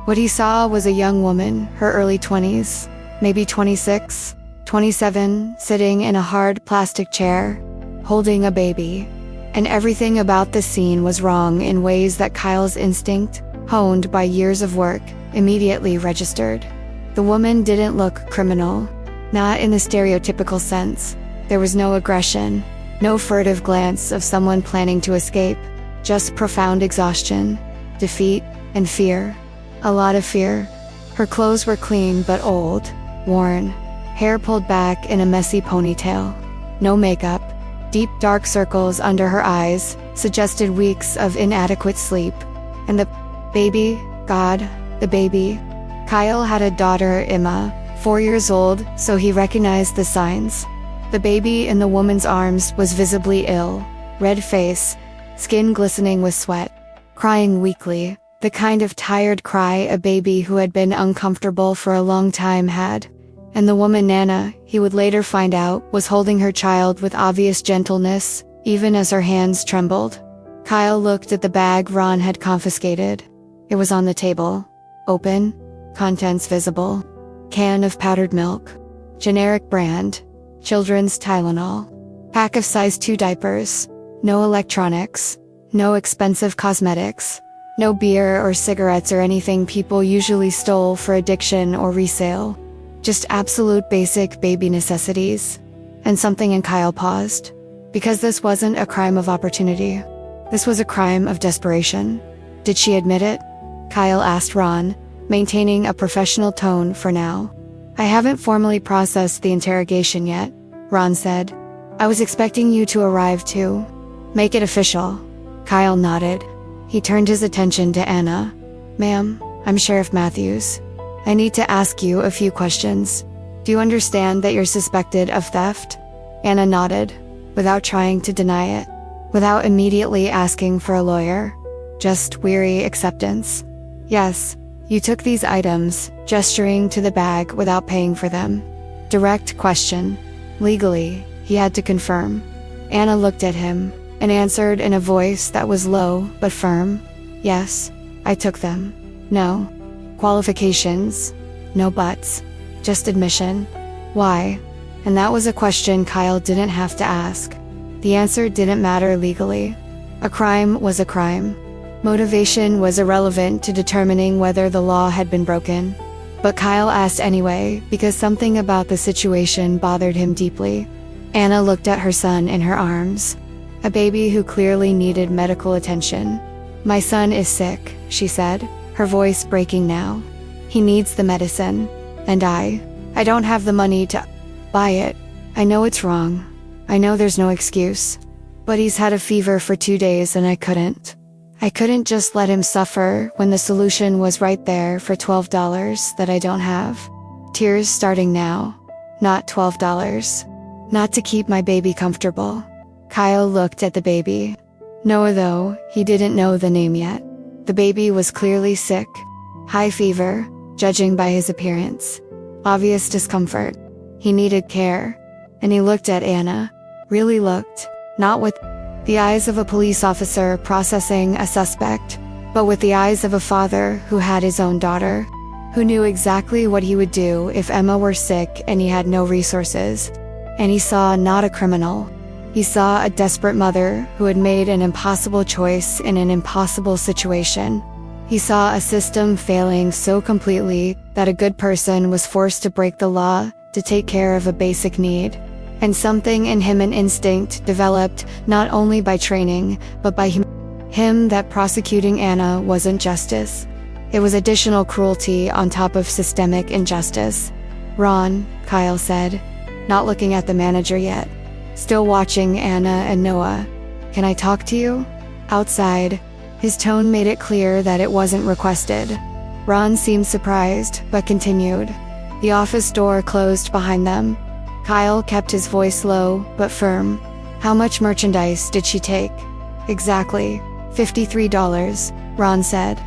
What he saw was a young woman, her early 20s, maybe 26, 27, sitting in a hard plastic chair, holding a baby. And everything about the scene was wrong in ways that Kyle's instinct, honed by years of work, immediately registered. The woman didn't look criminal, not in the stereotypical sense. There was no aggression, no furtive glance of someone planning to escape, just profound exhaustion, defeat, and fear. A lot of fear. Her clothes were clean but old, worn, hair pulled back in a messy ponytail. No makeup. Deep dark circles under her eyes suggested weeks of inadequate sleep. And the baby, God, the baby. Kyle had a daughter, Emma, 4 years old, so he recognized the signs. The baby in the woman's arms was visibly ill, red face, skin glistening with sweat, crying weakly, the kind of tired cry a baby who had been uncomfortable for a long time had. And the woman Nana, he would later find out, was holding her child with obvious gentleness, even as her hands trembled. Kyle looked at the bag Ron had confiscated. It was on the table. Open. Contents visible. Can of powdered milk. Generic brand. Children's Tylenol. Pack of size 2 diapers. No electronics. No expensive cosmetics. No beer or cigarettes or anything people usually stole for addiction or resale. Just absolute basic baby necessities. And something in Kyle paused. Because this wasn't a crime of opportunity. This was a crime of desperation. Did she admit it? Kyle asked Ron, maintaining a professional tone for now. I haven't formally processed the interrogation yet, Ron said. I was expecting you to arrive too. Make it official. Kyle nodded. He turned his attention to Anna. Ma'am, I'm Sheriff Matthews. I need to ask you a few questions. Do you understand that you're suspected of theft? Anna nodded, without trying to deny it, without immediately asking for a lawyer. Just weary acceptance. Yes, you took these items, gesturing to the bag without paying for them. Direct question. Legally, he had to confirm. Anna looked at him, and answered in a voice that was low but firm. Yes, I took them. No. Qualifications? No buts. Just admission. Why? And that was a question Kyle didn't have to ask. The answer didn't matter legally. A crime was a crime. Motivation was irrelevant to determining whether the law had been broken. But Kyle asked anyway, because something about the situation bothered him deeply. Anna looked at her son in her arms. A baby who clearly needed medical attention. My son is sick, she said, her voice breaking now. He needs the medicine. And I don't have the money to buy it. I know it's wrong. I know there's no excuse. But he's had a fever for 2 days and I couldn't just let him suffer when the solution was right there for $12 that I don't have. Tears starting now. Not $12. Not to keep my baby comfortable. Kyle looked at the baby. Noah, though, he didn't know the name yet. The baby was clearly sick. High fever, judging by his appearance. Obvious discomfort. He needed care. And he looked at Anna. Really looked. Not with the eyes of a police officer processing a suspect, but with the eyes of a father who had his own daughter, who knew exactly what he would do if Emma were sick and he had no resources. And he saw not a criminal. He saw a desperate mother who had made an impossible choice in an impossible situation. He saw a system failing so completely that a good person was forced to break the law to take care of a basic need. And something in him, an instinct, developed not only by training, but by him that prosecuting Anna wasn't justice. It was additional cruelty on top of systemic injustice. Ron, Kyle said, not looking at the manager yet. Still watching Anna and Noah. Can I talk to you? Outside. His tone made it clear that it wasn't requested. Ron seemed surprised, but continued. The office door closed behind them. Kyle kept his voice low, but firm. How much merchandise did she take? Exactly. $53, Ron said.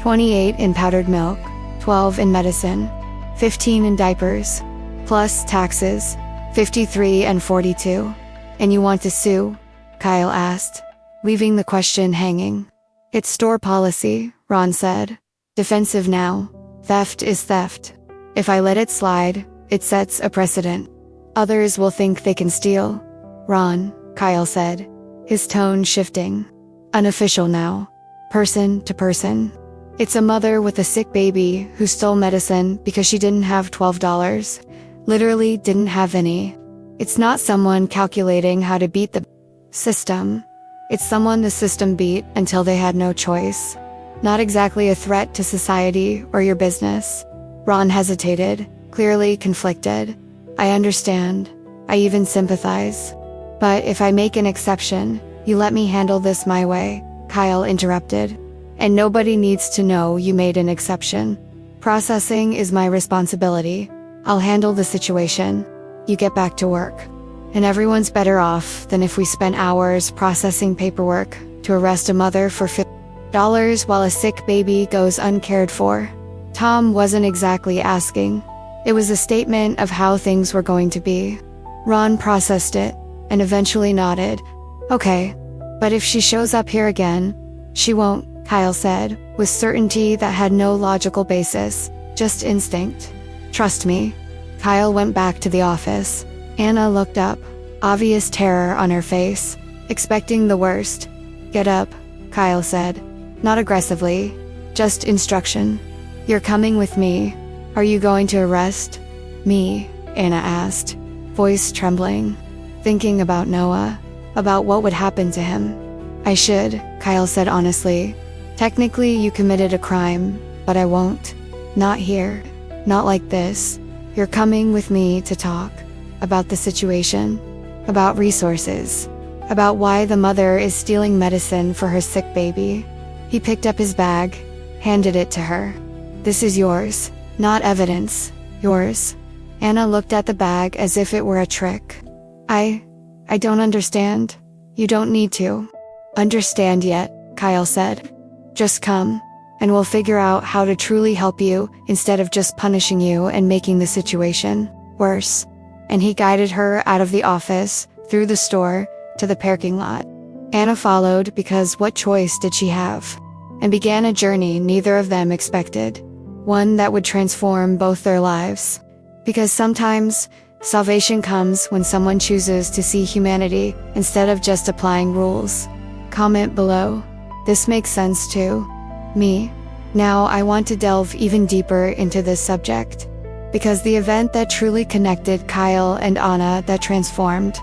28 in powdered milk, 12 in medicine, 15 in diapers, plus taxes, 53 and 42. And you want to sue? Kyle asked, leaving the question hanging. It's store policy, Ron said. Defensive now. Theft is theft. If I let it slide, it sets a precedent. Others will think they can steal. Ron, Kyle said, his tone shifting. Unofficial now. Person to person. It's a mother with a sick baby who stole medicine because she didn't have $12. Literally didn't have any. It's not someone calculating how to beat the system. It's someone the system beat until they had no choice. Not exactly a threat to society or your business. Ron hesitated, clearly conflicted. I understand. I even sympathize. But if I make an exception, you let me handle this my way, Kyle interrupted. And nobody needs to know you made an exception. Processing is my responsibility. I'll handle the situation. You get back to work. And everyone's better off than if we spent hours processing paperwork to arrest a mother for $50 while a sick baby goes uncared for. Tom wasn't exactly asking. It was a statement of how things were going to be. Ron processed it, and eventually nodded. Okay, but if she shows up here again, she won't, Kyle said, with certainty that had no logical basis, just instinct. Trust me. Kyle went back to the office. Anna looked up, obvious terror on her face, expecting the worst. Get up, Kyle said. Not aggressively, just instruction. You're coming with me. Are you going to arrest me? Anna asked, voice trembling. Thinking about Noah, about what would happen to him. I should, Kyle said honestly. Technically you committed a crime, but I won't. Not here. Not like this. You're coming with me to talk. About the situation. About resources. About why the mother is stealing medicine for her sick baby. He picked up his bag, handed it to her. This is yours. Not evidence. Yours. Anna looked at the bag as if it were a trick. I don't understand. You don't need to understand yet, Kyle said. Just come, and we'll figure out how to truly help you instead of just punishing you and making the situation worse. And he guided her out of the office, through the store, to the parking lot. Anna followed because what choice did she have? And began a journey neither of them expected. One that would transform both their lives. Because sometimes, salvation comes when someone chooses to see humanity instead of just applying rules. Comment below. This makes sense to me. Now I want to delve even deeper into this subject. Because the event that truly connected Kyle and Anna that transformed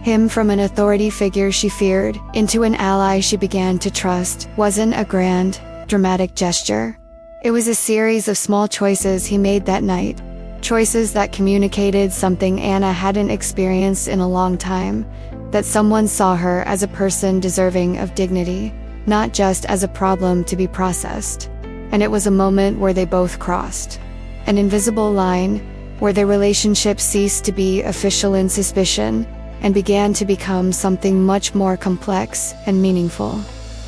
him from an authority figure she feared into an ally she began to trust wasn't a grand, dramatic gesture. It was a series of small choices he made that night. Choices that communicated something Anna hadn't experienced in a long time. That someone saw her as a person deserving of dignity, not just as a problem to be processed. And it was a moment where they both crossed an invisible line, where their relationship ceased to be official in suspicion, and began to become something much more complex and meaningful.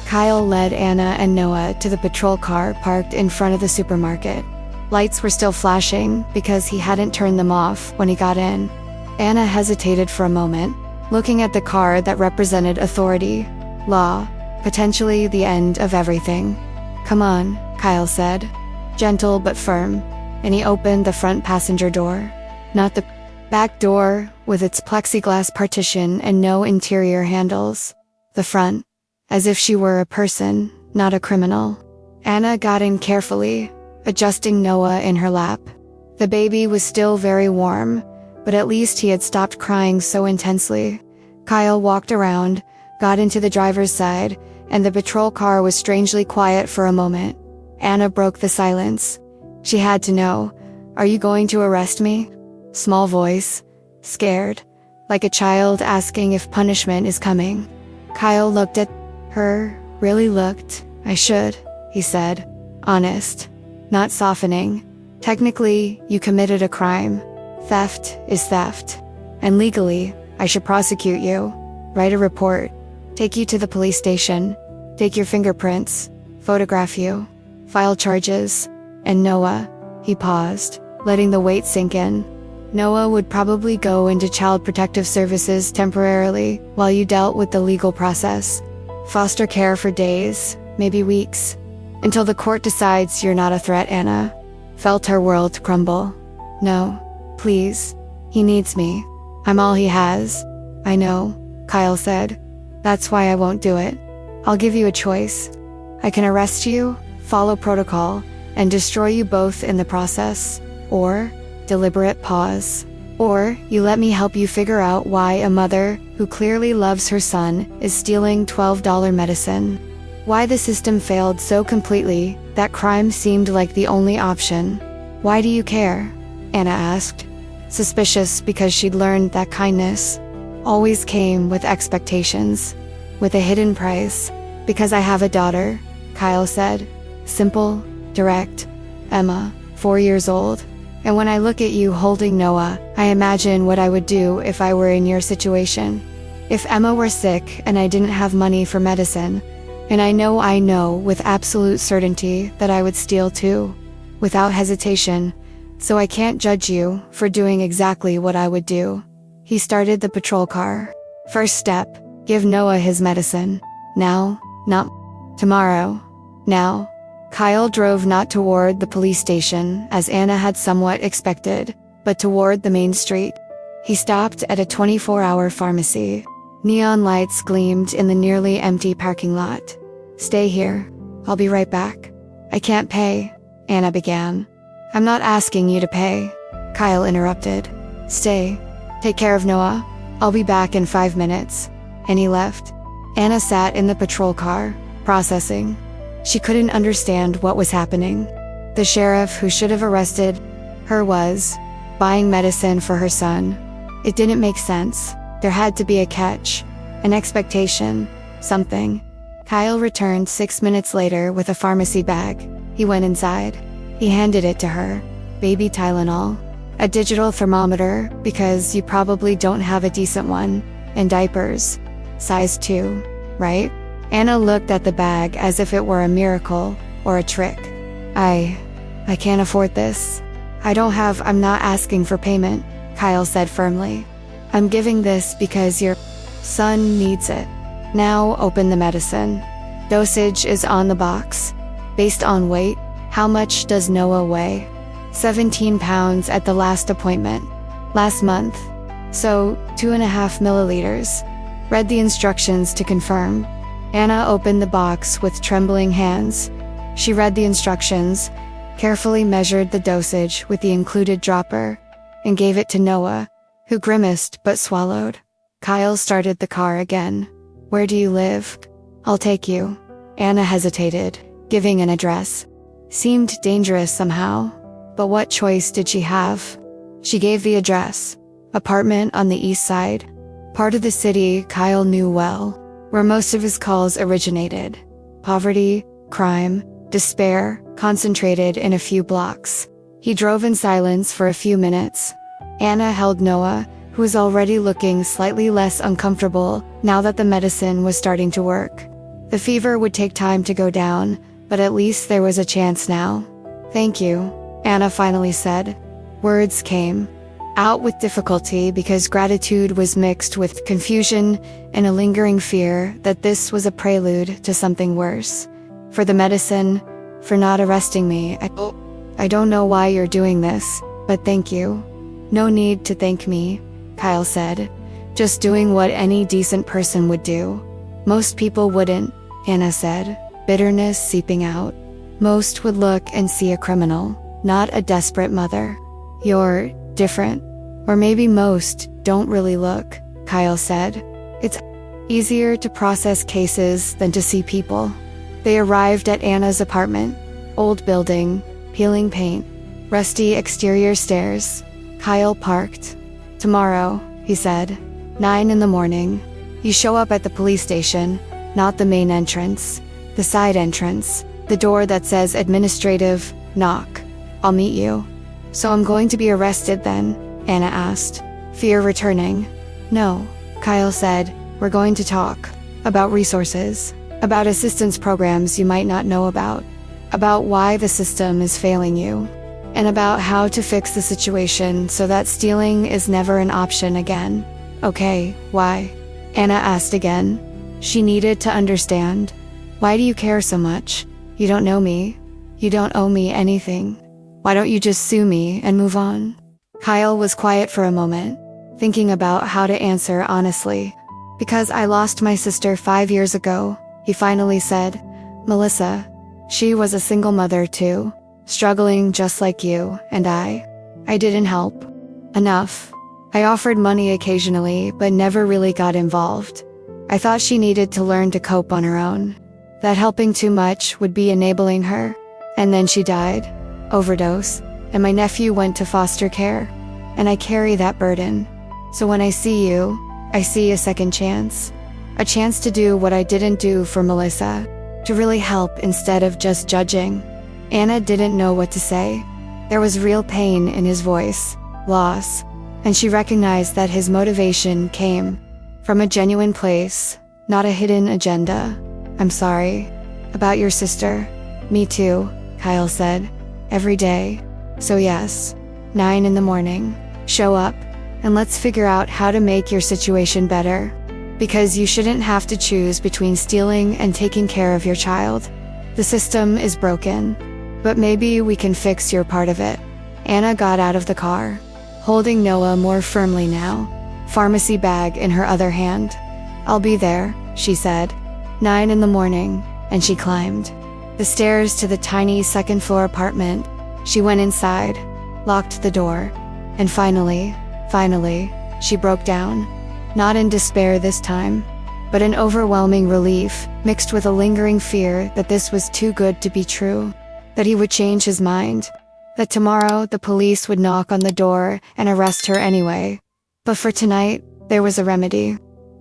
Kyle led Anna and Noah to the patrol car parked in front of the supermarket. Lights were still flashing because he hadn't turned them off when he got in. Anna hesitated for a moment, looking at the car that represented authority, law, potentially the end of everything. Come on, Kyle said, gentle but firm, and he opened the front passenger door. Not the back door, with its plexiglass partition and no interior handles. The front, as if she were a person, not a criminal. Anna got in carefully, adjusting Noah in her lap. The baby was still very warm, but at least he had stopped crying so intensely. Kyle walked around, got into the driver's side, and the patrol car was strangely quiet for a moment. Anna broke the silence. She had to know. Are you going to arrest me? Small voice, scared, like a child asking if punishment is coming. Kyle looked at her, really looked. I should, he said, honest, not softening. Technically, you committed a crime. Theft is theft. And legally, I should prosecute you, write a report, take you to the police station, take your fingerprints, photograph you, file charges, and Noah, he paused, letting the weight sink in. Noah would probably go into Child Protective Services temporarily while you dealt with the legal process. Foster care for days, maybe weeks, until the court decides you're not a threat. Anna felt her world crumble. No, please. He needs me. I'm all he has. I know, Kyle said. That's why I won't do it. I'll give you a choice. I can arrest you, follow protocol, and destroy you both in the process. Or, deliberate pause. Or, you let me help you figure out why a mother who clearly loves her son is stealing $12 medicine. Why the system failed so completely that crime seemed like the only option. Why do you care? Anna asked, suspicious because she'd learned that kindness always came with expectations, with a hidden price. Because I have a daughter, Kyle said. Simple, direct. Emma, 4 years old. And when I look at you holding Noah, I imagine what I would do if I were in your situation. If Emma were sick and I didn't have money for medicine, and I know with absolute certainty that I would steal too, without hesitation, so I can't judge you for doing exactly what I would do. He started the patrol car. First step, give Noah his medicine. Now, not tomorrow. Now. Kyle drove not toward the police station, as Anna had somewhat expected, but toward the main street. He stopped at a 24-hour pharmacy. Neon lights gleamed in the nearly empty parking lot. Stay here. I'll be right back. I can't pay, Anna began. I'm not asking you to pay, Kyle interrupted. Stay. Take care of Noah. I'll be back in 5 minutes. And he left. Anna sat in the patrol car, processing. She couldn't understand what was happening. The sheriff who should have arrested her was buying medicine for her son. It didn't make sense. There had to be a catch, an expectation, something. Kyle returned 6 minutes later with a pharmacy bag. He went inside. He handed it to her. Baby Tylenol. A digital thermometer, because you probably don't have a decent one. And diapers. Size 2, right? Anna looked at the bag as if it were a miracle or a trick. I can't afford this. I'm not asking for payment, Kyle said firmly. I'm giving this because your son needs it. Now open the medicine. Dosage is on the box. Based on weight, how much does Noah weigh? 17 pounds at the last appointment. Last month. So, 2.5 milliliters. Read the instructions to confirm. Anna opened the box with trembling hands. She read the instructions, carefully measured the dosage with the included dropper, and gave it to Noah, who grimaced but swallowed. Kyle started the car again. Where do you live? I'll take you. Anna hesitated, giving an address. Seemed dangerous somehow, but what choice did she have? She gave the address. Apartment on the east side. Part of the city Kyle knew well, where most of his calls originated. Poverty, crime, despair, concentrated in a few blocks. He drove in silence for a few minutes. Anna held Noah, who was already looking slightly less uncomfortable now that the medicine was starting to work. The fever would take time to go down, but at least there was a chance now. Thank you, Anna finally said. Words came out with difficulty because gratitude was mixed with confusion and a lingering fear that this was a prelude to something worse. For the medicine, for not arresting me. I don't know why you're doing this, but thank you. No need to thank me, Kyle said. Just doing what any decent person would do. Most people wouldn't, Anna said, bitterness seeping out. Most would look and see a criminal, not a desperate mother. You're different. Or maybe most don't really look, Kyle said. It's easier to process cases than to see people. They arrived at Anna's apartment. Old building, peeling paint, rusty exterior stairs. Kyle parked. Tomorrow, he said. 9 in the morning. You show up at the police station, not the main entrance. The side entrance. The door that says administrative, knock. I'll meet you. So I'm going to be arrested then? Anna asked. fear returning. No, Kyle said, we're going to talk. About resources. About assistance programs you might not know about. About why the system is failing you. And about how to fix the situation so that stealing is never an option again. Okay, why? Anna asked again. She needed to understand. Why do you care so much? You don't know me. You don't owe me anything. Why don't you just sue me and move on? Kyle was quiet for a moment, thinking about how to answer honestly. Because I lost my sister 5 years ago, he finally said. Melissa. She was a single mother too, struggling just like you and I didn't help. Enough. I offered money occasionally, but never really got involved. I thought she needed to learn to cope on her own. That helping too much would be enabling her. And then she died. Overdose. And my nephew went to foster care. And I carry that burden. So when I see you, I see a second chance. A chance to do what I didn't do for Melissa. To really help instead of just judging. Anna didn't know what to say. There was real pain in his voice. Loss. And she recognized that his motivation came from a genuine place, not a hidden agenda. I'm sorry. About your sister. Me too, Kyle said. Every day. So yes. 9 in the morning. Show up. And let's figure out how to make your situation better. Because you shouldn't have to choose between stealing and taking care of your child. The system is broken. But maybe we can fix your part of it. Anna got out of the car, holding Noah more firmly now, pharmacy bag in her other hand. I'll be there, she said. 9 in the morning, and she climbed the stairs to the tiny second-floor apartment. She went inside, locked the door, and finally, she broke down. Not in despair this time, but in overwhelming relief, mixed with a lingering fear that this was too good to be true. That he would change his mind. That tomorrow the police would knock on the door and arrest her anyway. But for tonight, there was a remedy.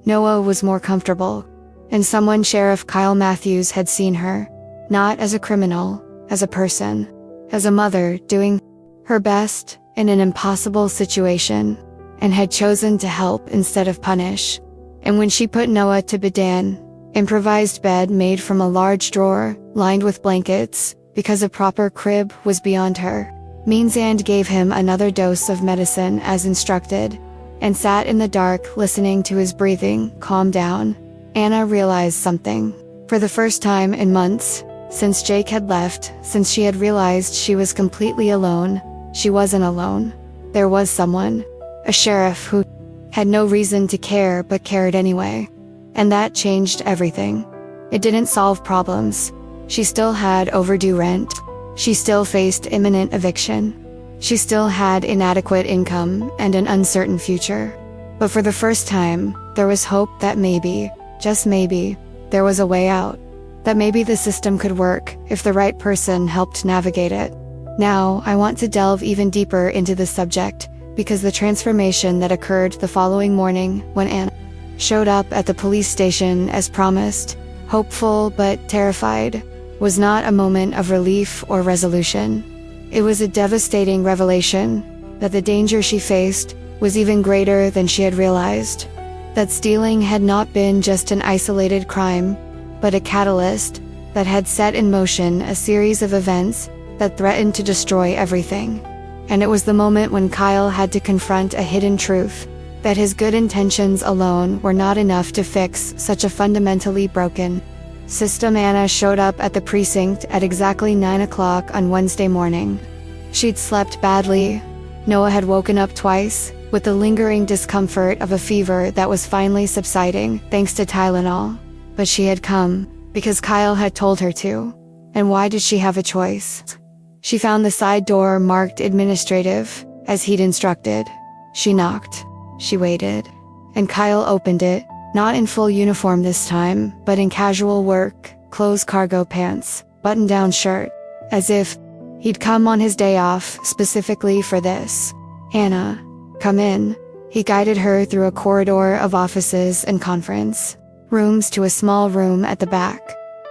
Noah was more comfortable. And someone Sheriff Kyle Matthews had seen her. Not as a criminal, as a person. As a mother doing her best in an impossible situation. And had chosen to help instead of punish. And when she put Noah to bed, an improvised bed made from a large drawer, lined with blankets, because a proper crib was beyond her, Meansand gave him another dose of medicine as instructed, and sat in the dark listening to his breathing calm down. Anna realized something. For the first time in months, since Jake had left, since she had realized she was completely alone, she wasn't alone. There was someone. A sheriff who had no reason to care but cared anyway. And that changed everything. It didn't solve problems. She still had overdue rent. She still faced imminent eviction. She still had inadequate income and an uncertain future. But for the first time, there was hope that maybe, just maybe, there was a way out. That maybe the system could work if the right person helped navigate it. Now, I want to delve even deeper into this subject, because the transformation that occurred the following morning when Anna showed up at the police station as promised, hopeful but terrified, was not a moment of relief or resolution. It was a devastating revelation that the danger she faced was even greater than she had realized. That stealing had not been just an isolated crime, but a catalyst that had set in motion a series of events that threatened to destroy everything. And it was the moment when Kyle had to confront a hidden truth, that his good intentions alone were not enough to fix such a fundamentally broken system. Anna showed up at the precinct at exactly 9 o'clock on Wednesday morning. She'd slept badly. Noah had woken up twice, with the lingering discomfort of a fever that was finally subsiding thanks to Tylenol. But she had come, because Kyle had told her to. And why did she have a choice? She found the side door marked administrative, as he'd instructed. She knocked. She waited. And Kyle opened it, not in full uniform this time, but in casual work, clothes, cargo pants, button-down shirt, as if he'd come on his day off specifically for this. Anna, come in. He guided her through a corridor of offices and conference rooms to a small room at the back.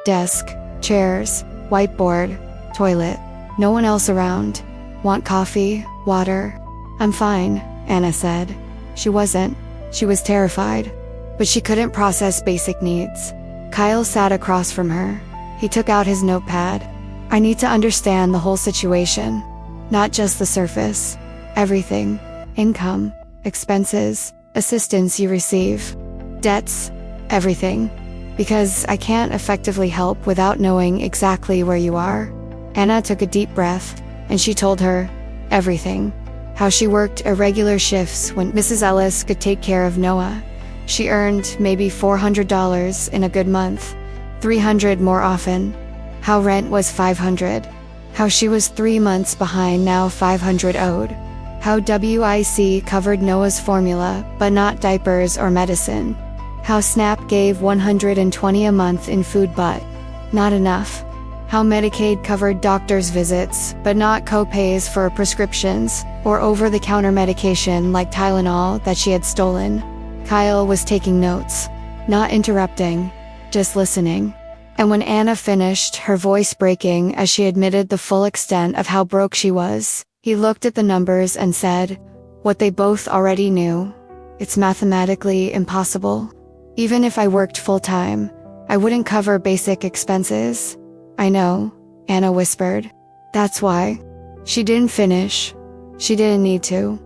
Desk, chairs, whiteboard, toilet. No one else around. Want coffee? Water? I'm fine, Anna said. She wasn't. She was terrified. But she couldn't process basic needs. Kyle sat across from her. He took out his notepad. I need to understand the whole situation. Not just the surface. Everything. Income, expenses, assistance you receive, debts, everything. Because I can't effectively help without knowing exactly where you are. Anna took a deep breath, and she told her everything. How she worked irregular shifts when Mrs. Ellis could take care of Noah. She earned maybe $400 in a good month, $300 more often. How rent was $500. How she was 3 months behind, now $500 owed. How WIC covered Noah's formula, but not diapers or medicine. How SNAP gave $120 a month in food, but not enough. How Medicaid covered doctor's visits, but not co-pays for prescriptions or over-the-counter medication like Tylenol that she had stolen. Kyle was taking notes, not interrupting, just listening. And when Anna finished, her voice breaking as she admitted the full extent of how broke she was, he looked at the numbers and said, what they both already knew. It's mathematically impossible. Even if I worked full-time, I wouldn't cover basic expenses. I know, Anna whispered. That's why. She didn't finish. She didn't need to.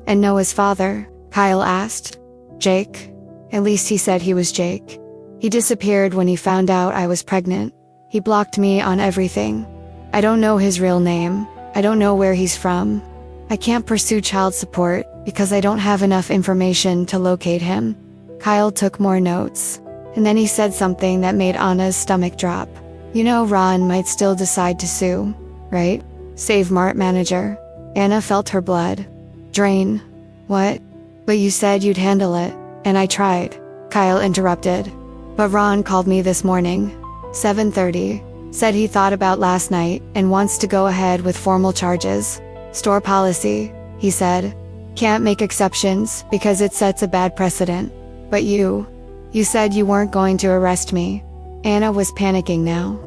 And Noah's father, Kyle asked. Jake. At least he said he was Jake. He disappeared when he found out I was pregnant. He blocked me on everything. I don't know his real name. I don't know where he's from. I can't pursue child support because I don't have enough information to locate him. Kyle took more notes. And then he said something that made Anna's stomach drop. You know Ron might still decide to sue, right? Save Mart manager. Anna felt her blood drain. What? But you said you'd handle it, and I tried. Kyle interrupted. But Ron called me this morning. 7:30. Said he thought about last night and wants to go ahead with formal charges. Store policy, he said. Can't make exceptions because it sets a bad precedent. But you said you weren't going to arrest me. Anna was panicking now.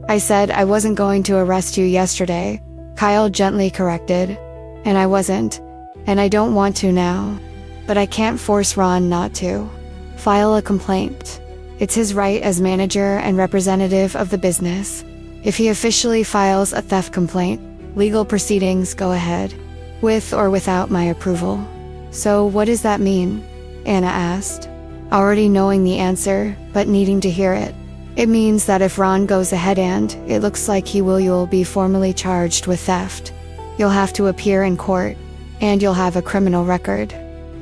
I said I wasn't going to arrest you yesterday, Kyle gently corrected. And I wasn't. And I don't want to now. But I can't force Ron not to. File a complaint. It's his right as manager and representative of the business. If he officially files a theft complaint, legal proceedings go ahead, with or without my approval. So what does that mean? Anna asked, already knowing the answer, but needing to hear it. It means that if Ron goes ahead and it looks like you'll be formally charged with theft. You'll have to appear in court, and you'll have a criminal record.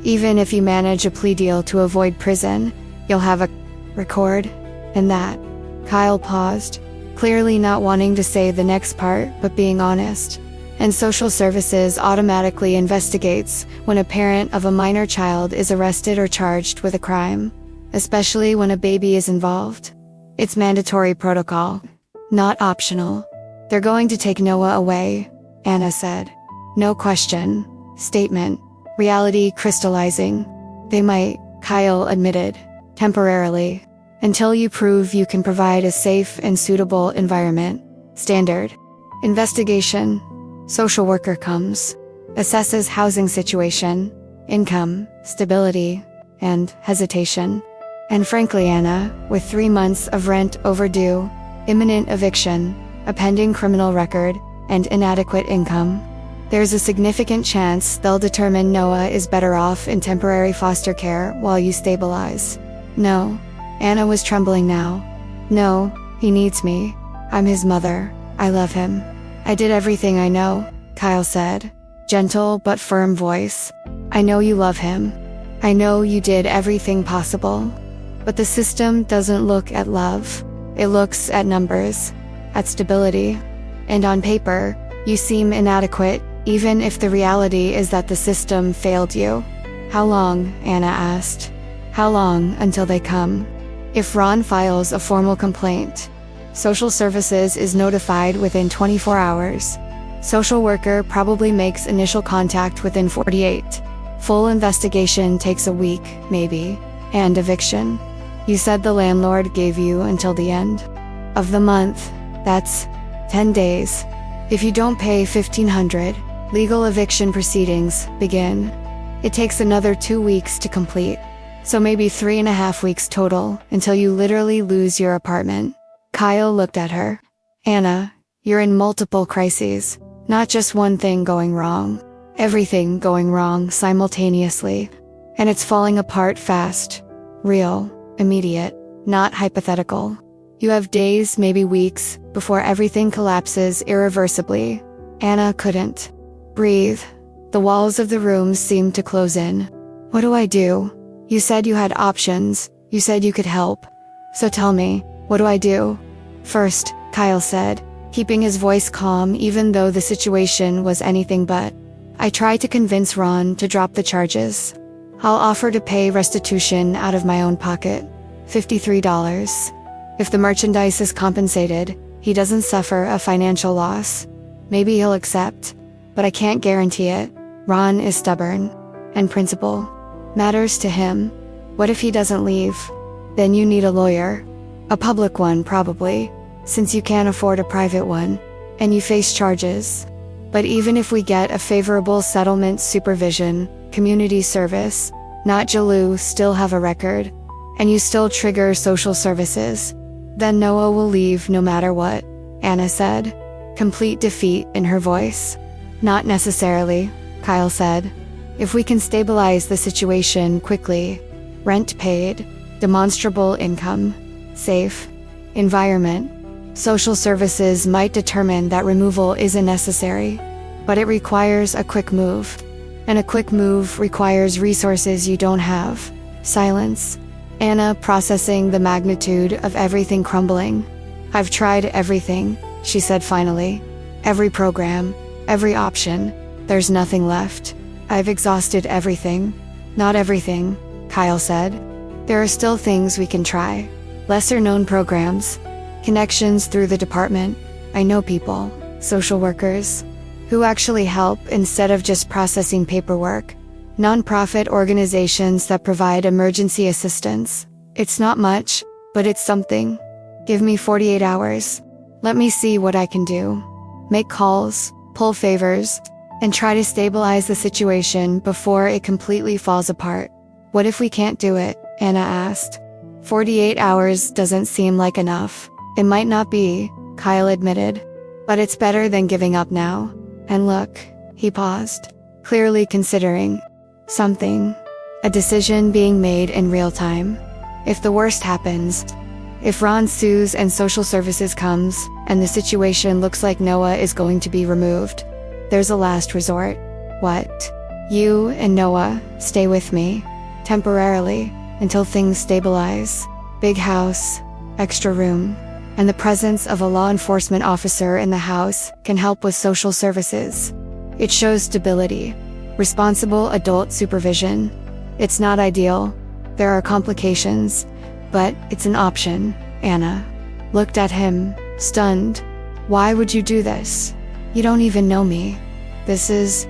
Even if you manage a plea deal to avoid prison, you'll have a record, and that. Kyle paused, clearly not wanting to say the next part, but being honest. And social services automatically investigates when a parent of a minor child is arrested or charged with a crime, especially when a baby is involved. It's mandatory protocol, not optional. They're going to take Noah away, Anna said. No question. Statement. Reality crystallizing. They might, Kyle admitted, temporarily. Until you prove you can provide a safe and suitable environment. Standard. Investigation. Social worker comes. Assesses housing situation, income, stability, and hesitation. And frankly, Anna, with 3 months of rent overdue, imminent eviction, a pending criminal record, and inadequate income, there's a significant chance they'll determine Noah is better off in temporary foster care while you stabilize. No. Anna was trembling now. No, he needs me. I'm his mother. I love him. I did everything I know, Kyle said, gentle but firm voice. I know you love him. I know you did everything possible. But the system doesn't look at love. It looks at numbers, at stability. And on paper, you seem inadequate, even if the reality is that the system failed you. How long? Anna asked. How long until they come? If Ron files a formal complaint, social services is notified within 24 hours. Social worker probably makes initial contact within 48. Full investigation takes a week, maybe, and eviction. You said the landlord gave you until the end of the month. That's 10 days. If you don't pay $1,500, legal eviction proceedings begin. It takes another 2 weeks to complete. So maybe 3.5 weeks total, until you literally lose your apartment. Kyle looked at her. Anna, you're in multiple crises. Not just one thing going wrong. Everything going wrong simultaneously. And it's falling apart fast. Real, immediate, not hypothetical. You have days, maybe weeks, before everything collapses irreversibly. Anna couldn't breathe. The walls of the room seemed to close in. What do I do? You said you had options. You said you could help. So tell me, what do I do? First, Kyle said, keeping his voice calm even though the situation was anything but. I tried to convince Ron to drop the charges. I'll offer to pay restitution out of my own pocket. $53. If the merchandise is compensated, he doesn't suffer a financial loss. Maybe he'll accept, but I can't guarantee it. Ron is stubborn, and principle matters to him. What if he doesn't leave? Then you need a lawyer. A public one probably, since you can't afford a private one, and you face charges. But even if we get a favorable settlement, supervision, community service, not Jalou still have a record, and you still trigger social services, then Noah will leave no matter what, Anna said, complete defeat in her voice. Not necessarily, Kyle said. If we can stabilize the situation quickly, rent paid, demonstrable income, safe environment, social services might determine that removal isn't necessary. But it requires a quick move. And a quick move requires resources you don't have. Silence. Anna processing the magnitude of everything crumbling. I've tried everything, she said finally. Every program, every option. There's nothing left. I've exhausted everything. Not everything, Kyle said. There are still things we can try. Lesser known programs. Connections through the department. I know people, social workers, who actually help instead of just processing paperwork. Nonprofit organizations that provide emergency assistance. It's not much, but it's something. Give me 48 hours. Let me see what I can do. Make calls, pull favors, and try to stabilize the situation before it completely falls apart. What if we can't do it? Anna asked. 48 hours doesn't seem like enough. It might not be, Kyle admitted. But it's better than giving up now. And look, he paused, clearly considering something. A decision being made in real time. If the worst happens, if Ron sues and social services comes, and the situation looks like Noah is going to be removed, there's a last resort. What? You and Noah stay with me, temporarily, until things stabilize. Big house, extra room, and the presence of a law enforcement officer in the house can help with social services. It shows stability, responsible adult supervision. It's not ideal. There are complications, but it's an option. Anna looked at him, stunned. Why would you do this? You don't even know me. This is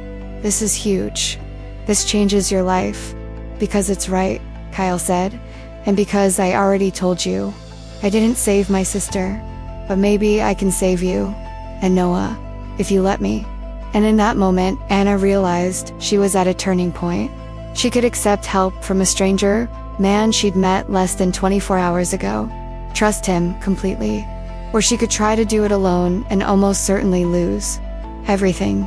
huge. This changes your life. Because it's right, Kyle said, and because I already told you. I didn't save my sister, but maybe I can save you, and Noah, if you let me. And in that moment, Anna realized she was at a turning point. She could accept help from a stranger, man she'd met less than 24 hours ago, trust him completely, or she could try to do it alone and almost certainly lose everything.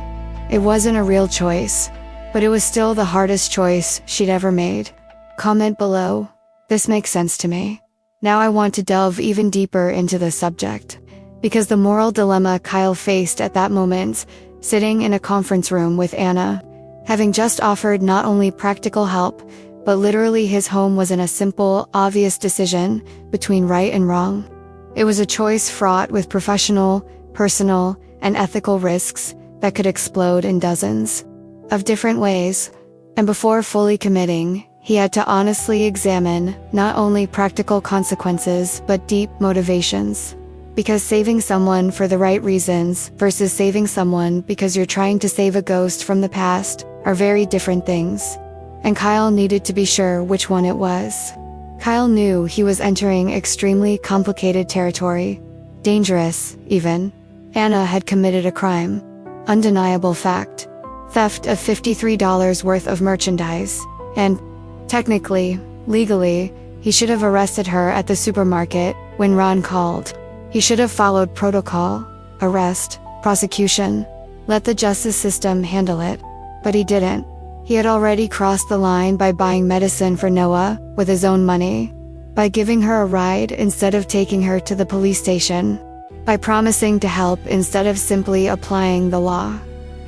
It wasn't a real choice, but it was still the hardest choice she'd ever made. Comment below. This makes sense to me. Now I want to delve even deeper into the subject, because the moral dilemma Kyle faced at that moment, sitting in a conference room with Anna, having just offered not only practical help, but literally his home was in a simple, obvious decision between right and wrong. It was a choice fraught with professional, personal, and ethical risks that could explode in dozens of different ways. And before fully committing, he had to honestly examine not only practical consequences but deep motivations. Because saving someone for the right reasons versus saving someone because you're trying to save a ghost from the past are very different things. And Kyle needed to be sure which one it was. Kyle knew he was entering extremely complicated territory. Dangerous, even. Anna had committed a crime. Undeniable fact. theft of $53 worth of merchandise, and, technically, legally, he should have arrested her at the supermarket when Ron called. He should have followed protocol, arrest, prosecution, let the justice system handle it. But he didn't. He had already crossed the line by buying medicine for Noah with his own money, by giving her a ride instead of taking her to the police station, by promising to help instead of simply applying the law.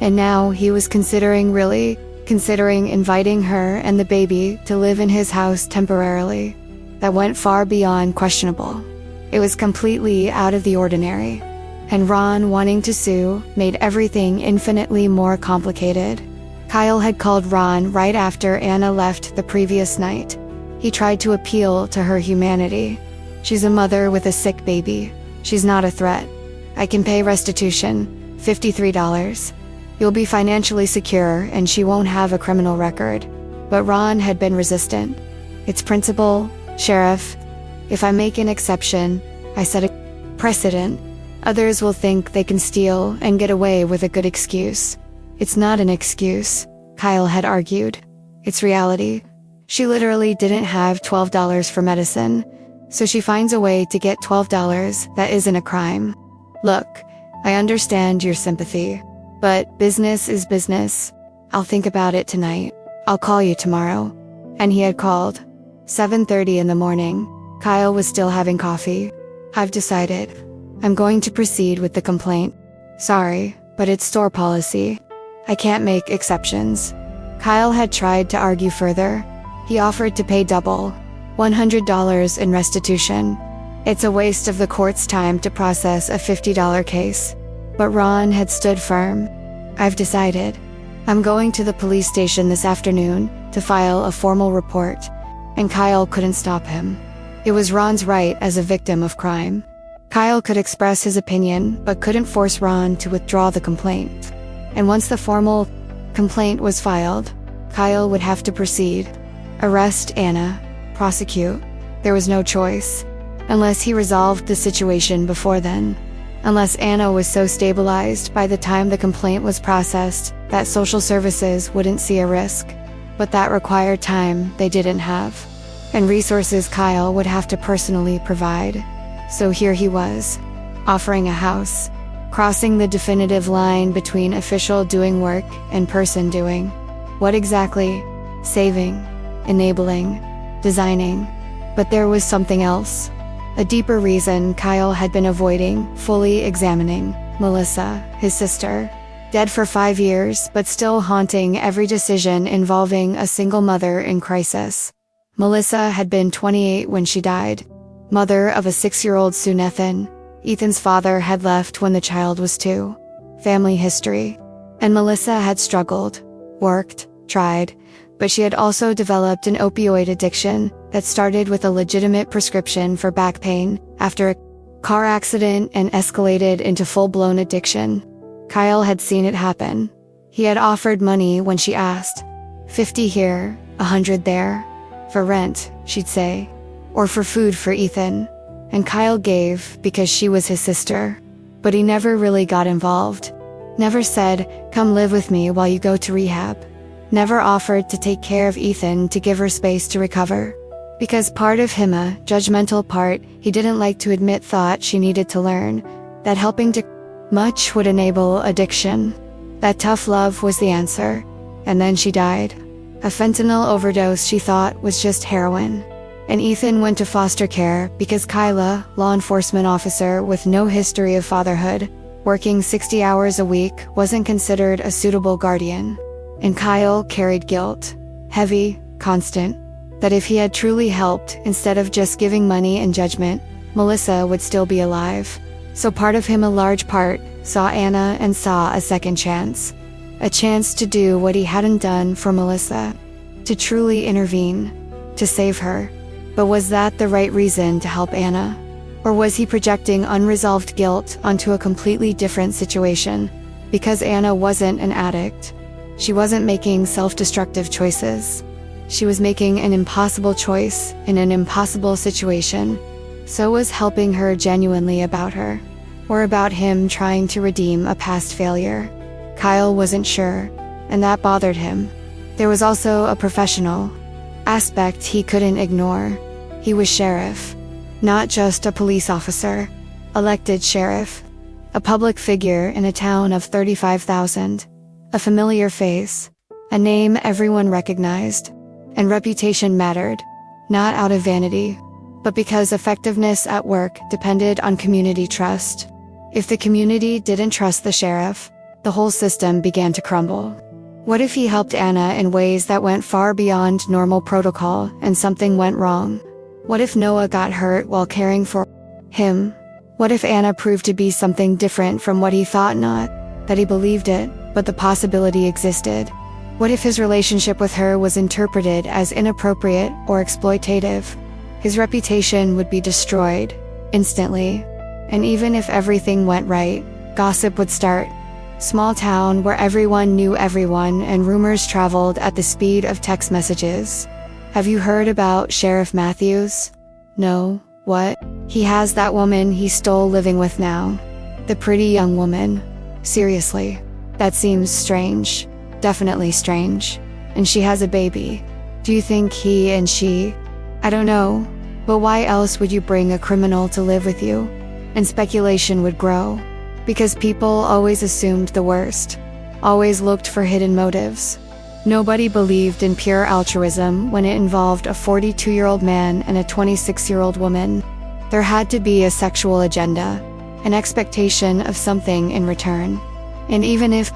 And now he was considering inviting her and the baby to live in his house temporarily. That went far beyond questionable. It was completely out of the ordinary. And Ron wanting to sue made everything infinitely more complicated. Kyle had called Ron right after Anna left the previous night. He tried to appeal to her humanity. She's a mother with a sick baby. She's not a threat. I can pay restitution, $53. You'll be financially secure and she won't have a criminal record. But Ron had been resistant. It's principle, Sheriff. If I make an exception, I set a precedent. Others will think they can steal and get away with a good excuse. It's not an excuse, Kyle had argued. It's reality. She literally didn't have $12 for medicine, so she finds a way to get $12 that isn't a crime. Look, I understand your sympathy, but business is business. I'll think about it tonight. I'll call you tomorrow. And he had called. 7:30 in the morning. Kyle was still having coffee. I've decided. I'm going to proceed with the complaint. Sorry, but it's store policy. I can't make exceptions. Kyle had tried to argue further. He offered to pay double, $100 in restitution. It's a waste of the court's time to process a $50 case. But Ron had stood firm. I've decided. I'm going to the police station this afternoon to file a formal report. And Kyle couldn't stop him. It was Ron's right as a victim of crime. Kyle could express his opinion, but couldn't force Ron to withdraw the complaint. And once the formal complaint was filed, Kyle would have to proceed. Arrest Anna, prosecute. There was no choice. Unless he resolved the situation before then. Unless Anna was so stabilized by the time the complaint was processed that social services wouldn't see a risk. But that required time they didn't have. And resources Kyle would have to personally provide. So here he was, offering a house, crossing the definitive line between official doing work and person doing. What exactly? Saving, enabling, designing. But there was something else. A deeper reason Kyle had been avoiding fully examining Melissa, his sister. Dead for 5 years, but still haunting every decision involving a single mother in crisis. Melissa had been 28 when she died. Mother of a 6-year-old Sunethan. Ethan's father had left when the child was 2. Family history. And Melissa had struggled, worked, tried, but she had also developed an opioid addiction that started with a legitimate prescription for back pain after a car accident and escalated into full-blown addiction. Kyle had seen it happen. He had offered money when she asked. 50 here, 100 there. For rent, she'd say. Or for food for Ethan. And Kyle gave because she was his sister. But he never really got involved. Never said, come live with me while you go to rehab. Never offered to take care of Ethan to give her space to recover. Because part of him, a judgmental part he didn't like to admit, thought she needed to learn that helping to much would enable addiction. That tough love was the answer. And then she died. A fentanyl overdose she thought was just heroin. And Ethan went to foster care because Kyla, law enforcement officer with no history of fatherhood, working 60 hours a week, wasn't considered a suitable guardian. And Kyle carried guilt. Heavy, constant. That if he had truly helped, instead of just giving money and judgment, Melissa would still be alive. So part of him, a large part, saw Anna and saw a second chance. A chance to do what he hadn't done for Melissa. To truly intervene. To save her. But was that the right reason to help Anna? Or was he projecting unresolved guilt onto a completely different situation? Because Anna wasn't an addict. She wasn't making self-destructive choices. She was making an impossible choice in an impossible situation. So was helping her genuinely about her. Or about him trying to redeem a past failure. Kyle wasn't sure. and that bothered him. There was also a professional aspect he couldn't ignore. He was sheriff. Not just a police officer. Elected sheriff. A public figure in a town of 35,000. A familiar face. A name everyone recognized. And reputation mattered. Not out of vanity, but because effectiveness at work depended on community trust. If the community didn't trust the sheriff, the whole system began to crumble. What if he helped Anna in ways that went far beyond normal protocol and something went wrong? What if Noah got hurt while caring for him? What if Anna proved to be something different from what he thought? Not that he believed it, but the possibility existed. What if his relationship with her was interpreted as inappropriate or exploitative? His reputation would be destroyed, instantly. And even if everything went right, gossip would start. Small town where everyone knew everyone and rumors traveled at the speed of text messages. Have you heard about Sheriff Matthews? No. What? He has that woman he stole living with now. The pretty young woman. Seriously. That seems strange. Definitely strange. And she has a baby. Do you think he and she? I don't know. But why else would you bring a criminal to live with you? And speculation would grow. Because people always assumed the worst. Always looked for hidden motives. Nobody believed in pure altruism when it involved a 42-year-old man and a 26-year-old woman. There had to be a sexual agenda. An expectation of something in return. And even if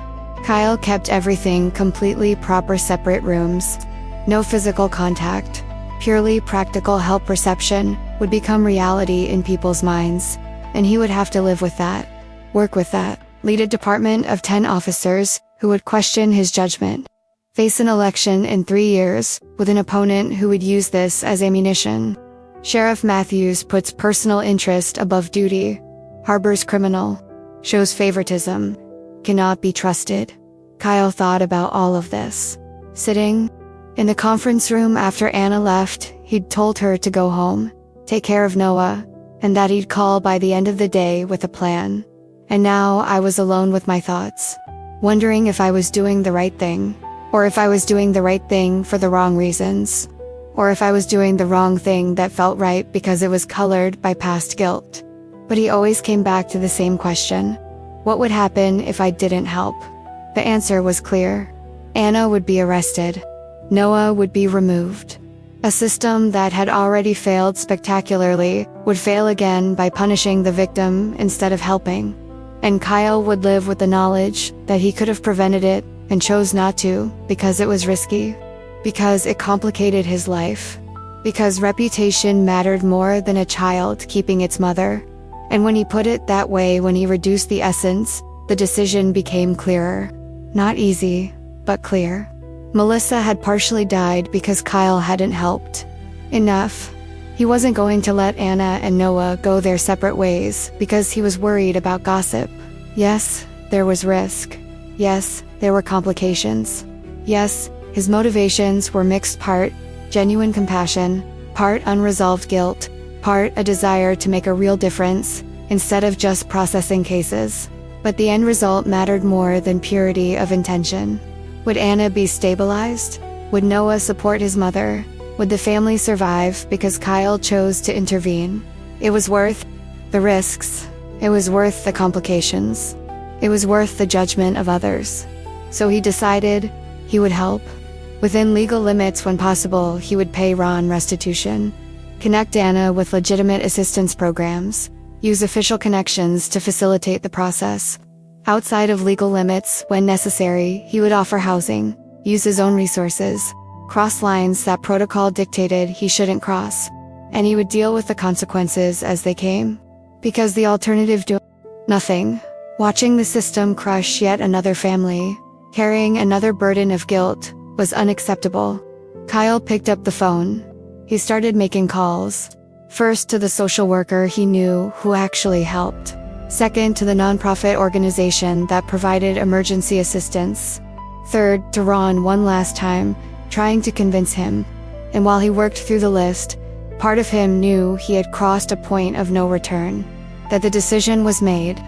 Kyle kept everything completely proper, separate rooms, no physical contact, purely practical help, reception would become reality in people's minds. And he would have to live with that. Work with that. Lead a department of 10 officers who would question his judgment. Face an election in 3 years with an opponent who would use this as ammunition. Sheriff Matthews puts personal interest above duty. Harbors criminal. Shows favoritism. Cannot be trusted. Kyle thought about all of this. Sitting in the conference room after Anna left, he'd told her to go home, take care of Noah, and that he'd call by the end of the day with a plan. And now I was alone with my thoughts, wondering if I was doing the right thing, or if I was doing the right thing for the wrong reasons, or if I was doing the wrong thing that felt right because it was colored by past guilt. But he always came back to the same question. What would happen if I didn't help? The answer was clear. Anna would be arrested. Noah would be removed. A system that had already failed spectacularly would fail again by punishing the victim instead of helping. And Kyle would live with the knowledge that he could have prevented it and chose not to because it was risky. Because it complicated his life. Because reputation mattered more than a child keeping its mother. And when he put it that way, when he reduced the essence, the decision became clearer. Not easy, but clear. Melissa had partially died because Kyle hadn't helped. Enough. He wasn't going to let Anna and Noah go their separate ways because he was worried about gossip. Yes, there was risk. Yes, there were complications. Yes, his motivations were mixed, part genuine compassion, part unresolved guilt, part a desire to make a real difference instead of just processing cases. But the end result mattered more than purity of intention. Would Anna be stabilized? Would Noah support his mother? Would the family survive because Kyle chose to intervene? It was worth the risks. It was worth the complications. It was worth the judgment of others. So he decided he would help. Within legal limits when possible, he would pay Ron restitution. Connect Anna with legitimate assistance programs. Use official connections to facilitate the process. Outside of legal limits, when necessary, he would offer housing, use his own resources, cross lines that protocol dictated he shouldn't cross, and he would deal with the consequences as they came. Because the alternative nothing. Watching the system crush yet another family, carrying another burden of guilt, was unacceptable. Kyle picked up the phone. He started making calls. First to the social worker he knew who actually helped. Second to the nonprofit organization that provided emergency assistance. Third to Ron one last time, trying to convince him. And while he worked through the list, part of him knew he had crossed a point of no return. That the decision was made,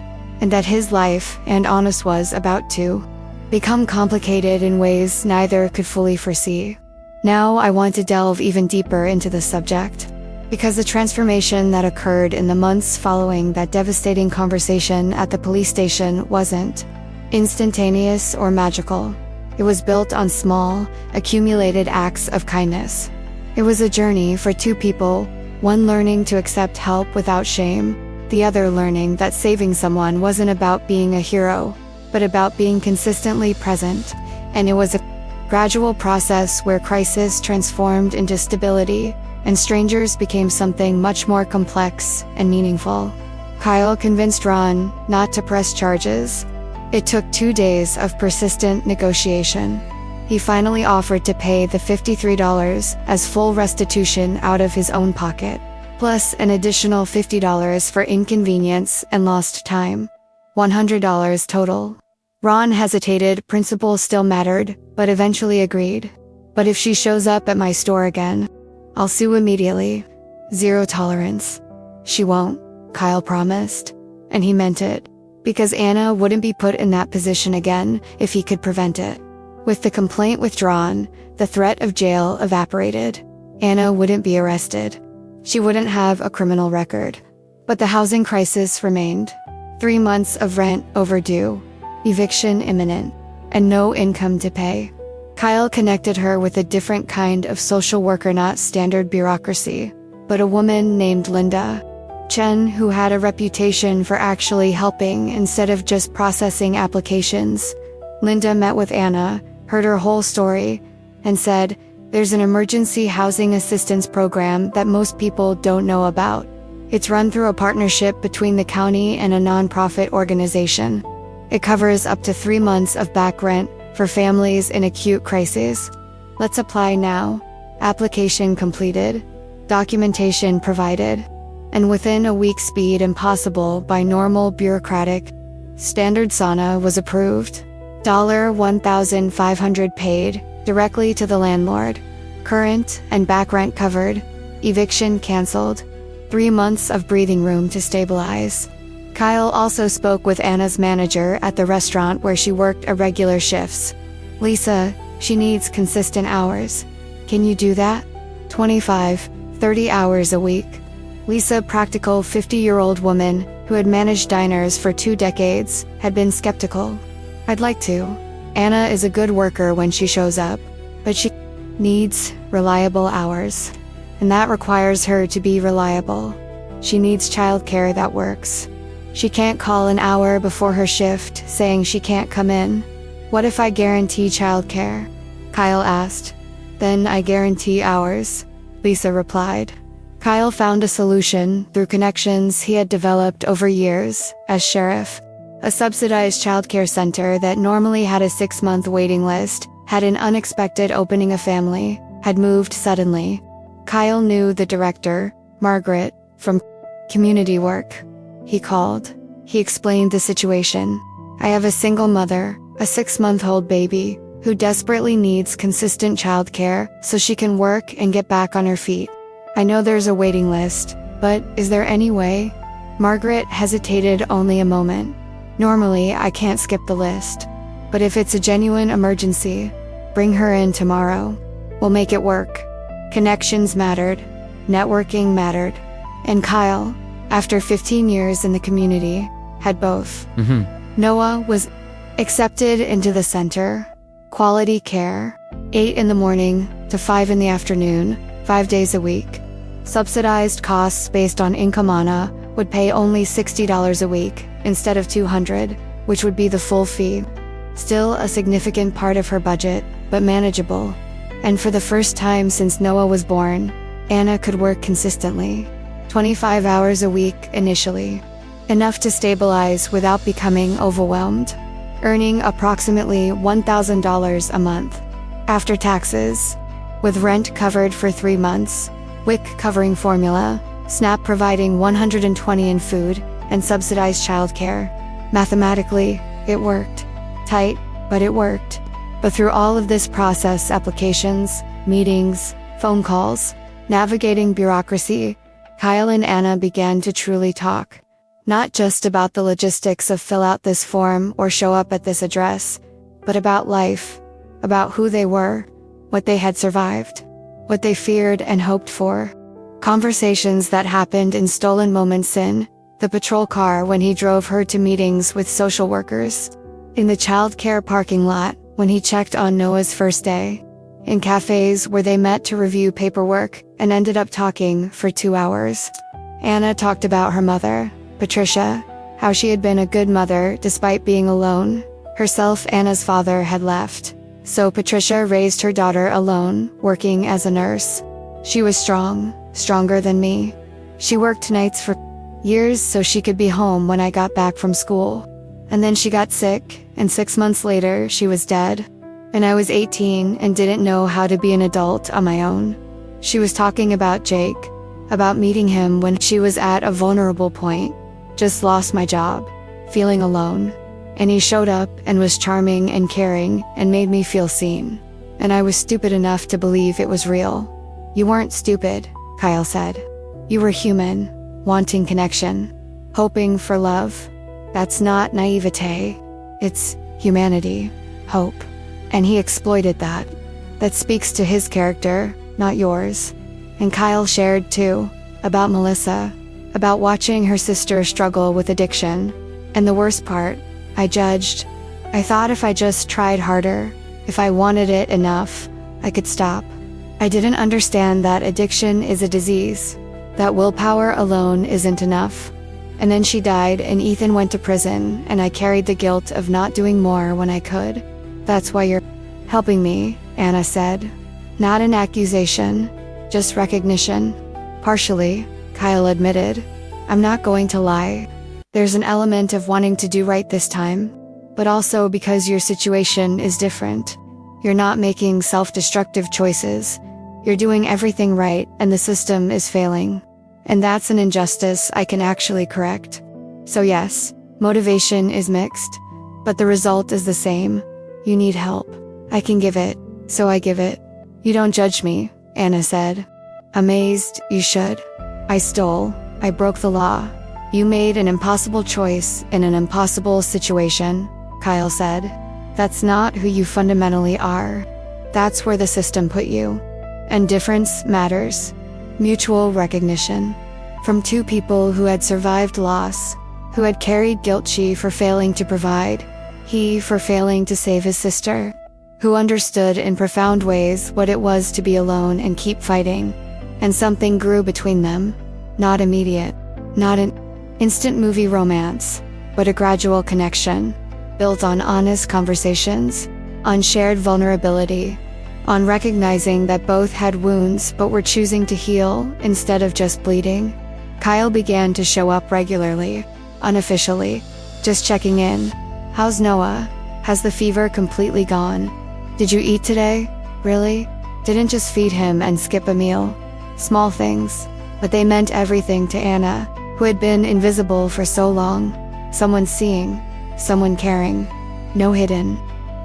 and that his life and Anna's was about to become complicated in ways neither could fully foresee. Now I want to delve even deeper into the subject, because the transformation that occurred in the months following that devastating conversation at the police station wasn't instantaneous or magical. It was built on small, accumulated acts of kindness. It was a journey for two people, one learning to accept help without shame, the other learning that saving someone wasn't about being a hero, but about being consistently present. And it was a gradual process where crisis transformed into stability, and strangers became something much more complex and meaningful. Kyle convinced Ron not to press charges. It took 2 days of persistent negotiation. He finally offered to pay the $53 as full restitution out of his own pocket, plus an additional $50 for inconvenience and lost time. $100 total. Ron hesitated, principle still mattered, but eventually agreed. But if she shows up at my store again, I'll sue immediately. Zero tolerance. She won't, Kyle promised. And he meant it, because Anna wouldn't be put in that position again if he could prevent it. With the complaint withdrawn, the threat of jail evaporated. Anna wouldn't be arrested. She wouldn't have a criminal record. But the housing crisis remained. 3 months of rent overdue, eviction imminent, and no income to pay. Kyle connected her with a different kind of social worker, not standard bureaucracy, but a woman named Linda Chen, who had a reputation for actually helping instead of just processing applications. Linda met with Anna, heard her whole story, and said, "There's an emergency housing assistance program that most people don't know about. It's run through a partnership between the county and a nonprofit organization. It covers up to 3 months of back rent for families in acute crises. Let's apply now." Application completed. Documentation provided. And within a week, speed impossible by normal bureaucratic standard, sauna was approved. $1,500 paid, directly to the landlord. Current and back rent covered. Eviction canceled. 3 months of breathing room to stabilize. Kyle also spoke with Anna's manager at the restaurant where she worked irregular shifts. "Lisa, she needs consistent hours. Can you do that? 25, 30 hours a week." Lisa, practical 50-year-old woman who had managed diners for 2 decades, had been skeptical. "I'd like to. Anna is a good worker when she shows up, but she needs reliable hours. And that requires her to be reliable. She needs childcare that works. She can't call an hour before her shift saying she can't come in." "What if I guarantee childcare?" Kyle asked. "Then I guarantee hours," Lisa replied. Kyle found a solution through connections he had developed over years as sheriff. A subsidized childcare center that normally had a 6-month waiting list had an unexpected opening. A family had moved suddenly. Kyle knew the director, Margaret, from community work. He called. He explained the situation. "I have a single mother, a 6-month-old baby, who desperately needs consistent childcare so she can work and get back on her feet. I know there's a waiting list, but is there any way?" Margaret hesitated only a moment. "Normally, I can't skip the list. But if it's a genuine emergency, bring her in tomorrow. We'll make it work." Connections mattered. Networking mattered. And Kyle, after 15 years in the community, had both. Noah was accepted into the center. Quality care. 8 in the morning to 5 in the afternoon, 5 days a week. Subsidized costs based on income. Anna would pay only $60 a week instead of $200, which would be the full fee. Still a significant part of her budget, but manageable. And for the first time since Noah was born, Anna could work consistently. 25 hours a week initially. Enough to stabilize without becoming overwhelmed. Earning approximately $1,000 a month. After taxes. With rent covered for 3 months. WIC covering formula. SNAP providing $120 in food, and subsidized childcare. Mathematically, it worked. Tight, but it worked. But through all of this process, applications, meetings, phone calls, navigating bureaucracy, Kyle and Anna began to truly talk. Not just about the logistics of fill out this form or show up at this address, but about life, about who they were, what they had survived, what they feared and hoped for. Conversations that happened in stolen moments, in the patrol car when he drove her to meetings with social workers, in the childcare parking lot when he checked on Noah's first day, in cafes where they met to review paperwork and ended up talking for 2 hours. Anna talked about her mother, Patricia, how she had been a good mother despite being alone. Herself, Anna's father had left, so Patricia raised her daughter alone, working as a nurse. She was strong, stronger than me. She worked nights for years so she could be home when I got back from school. And then she got sick, and 6 months later, she was dead. And I was 18 and didn't know how to be an adult on my own. She was talking about Jake, about meeting him when she was at a vulnerable point, just lost my job, feeling alone. And he showed up and was charming and caring and made me feel seen. And I was stupid enough to believe it was real. You weren't stupid, Kyle said. You were human, wanting connection, hoping for love. That's not naivete. It's humanity, hope. And he exploited that. That speaks to his character, not yours. And Kyle shared too, about Melissa, about watching her sister struggle with addiction. And the worst part, I judged. I thought if I just tried harder, if I wanted it enough, I could stop. I didn't understand that addiction is a disease, that willpower alone isn't enough. And then she died and Ethan went to prison, and I carried the guilt of not doing more when I could. That's why you're helping me, Anna said. Not an accusation, just recognition. Partially, Kyle admitted. I'm not going to lie. There's an element of wanting to do right this time, but also because your situation is different. You're not making self-destructive choices. You're doing everything right and the system is failing. And that's an injustice I can actually correct. So yes, motivation is mixed, but the result is the same. You need help. I can give it, so I give it. You don't judge me, Anna said. Amazed, you should. I stole. I broke the law. You made an impossible choice in an impossible situation, Kyle said. That's not who you fundamentally are. That's where the system put you. And difference matters. Mutual recognition. From two people who had survived loss, who had carried guilt, she for failing to provide, he for failing to save his sister, who understood in profound ways what it was to be alone and keep fighting. And something grew between them. Not immediate, not an instant movie romance, but a gradual connection, built on honest conversations, on shared vulnerability, on recognizing that both had wounds but were choosing to heal instead of just bleeding. Kyle began to show up regularly, unofficially, just checking in. How's Noah? Has the fever completely gone? Did you eat today? Really? Didn't just feed him and skip a meal. Small things, but they meant everything to Anna, who had been invisible for so long. Someone seeing, someone caring. No hidden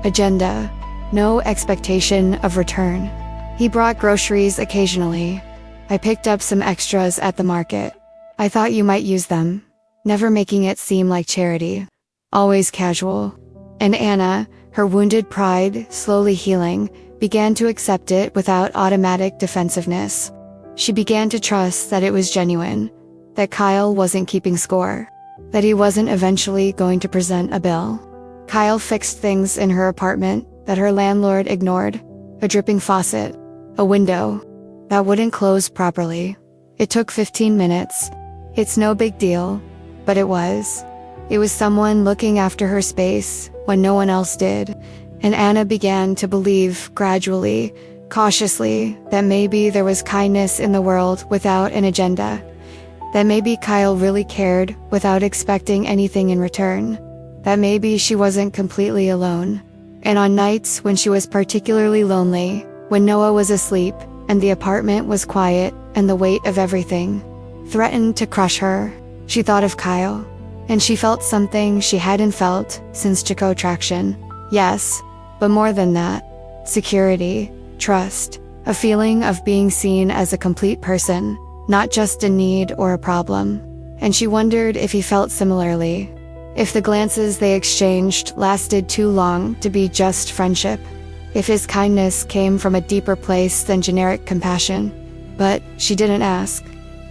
agenda, no expectation of return. He brought groceries occasionally. I picked up some extras at the market. I thought you might use them, never making it seem like charity. Always casual. And Anna, her wounded pride slowly healing, began to accept it without automatic defensiveness. She began to trust that it was genuine, that Kyle wasn't keeping score, that he wasn't eventually going to present a bill. Kyle fixed things in her apartment that her landlord ignored. A dripping faucet, a window that wouldn't close properly. It took 15 minutes. It's no big deal, but it was. It was someone looking after her space when no one else did. And Anna began to believe gradually, cautiously, that maybe there was kindness in the world without an agenda. That maybe Kyle really cared without expecting anything in return. That maybe she wasn't completely alone. And on nights when she was particularly lonely, when Noah was asleep, and the apartment was quiet, and the weight of everything threatened to crush her, she thought of Kyle. And she felt something she hadn't felt since Chico traction. Yes, but more than that. Security, trust, a feeling of being seen as a complete person, not just a need or a problem. And she wondered if he felt similarly. If the glances they exchanged lasted too long to be just friendship. If his kindness came from a deeper place than generic compassion. But she didn't ask.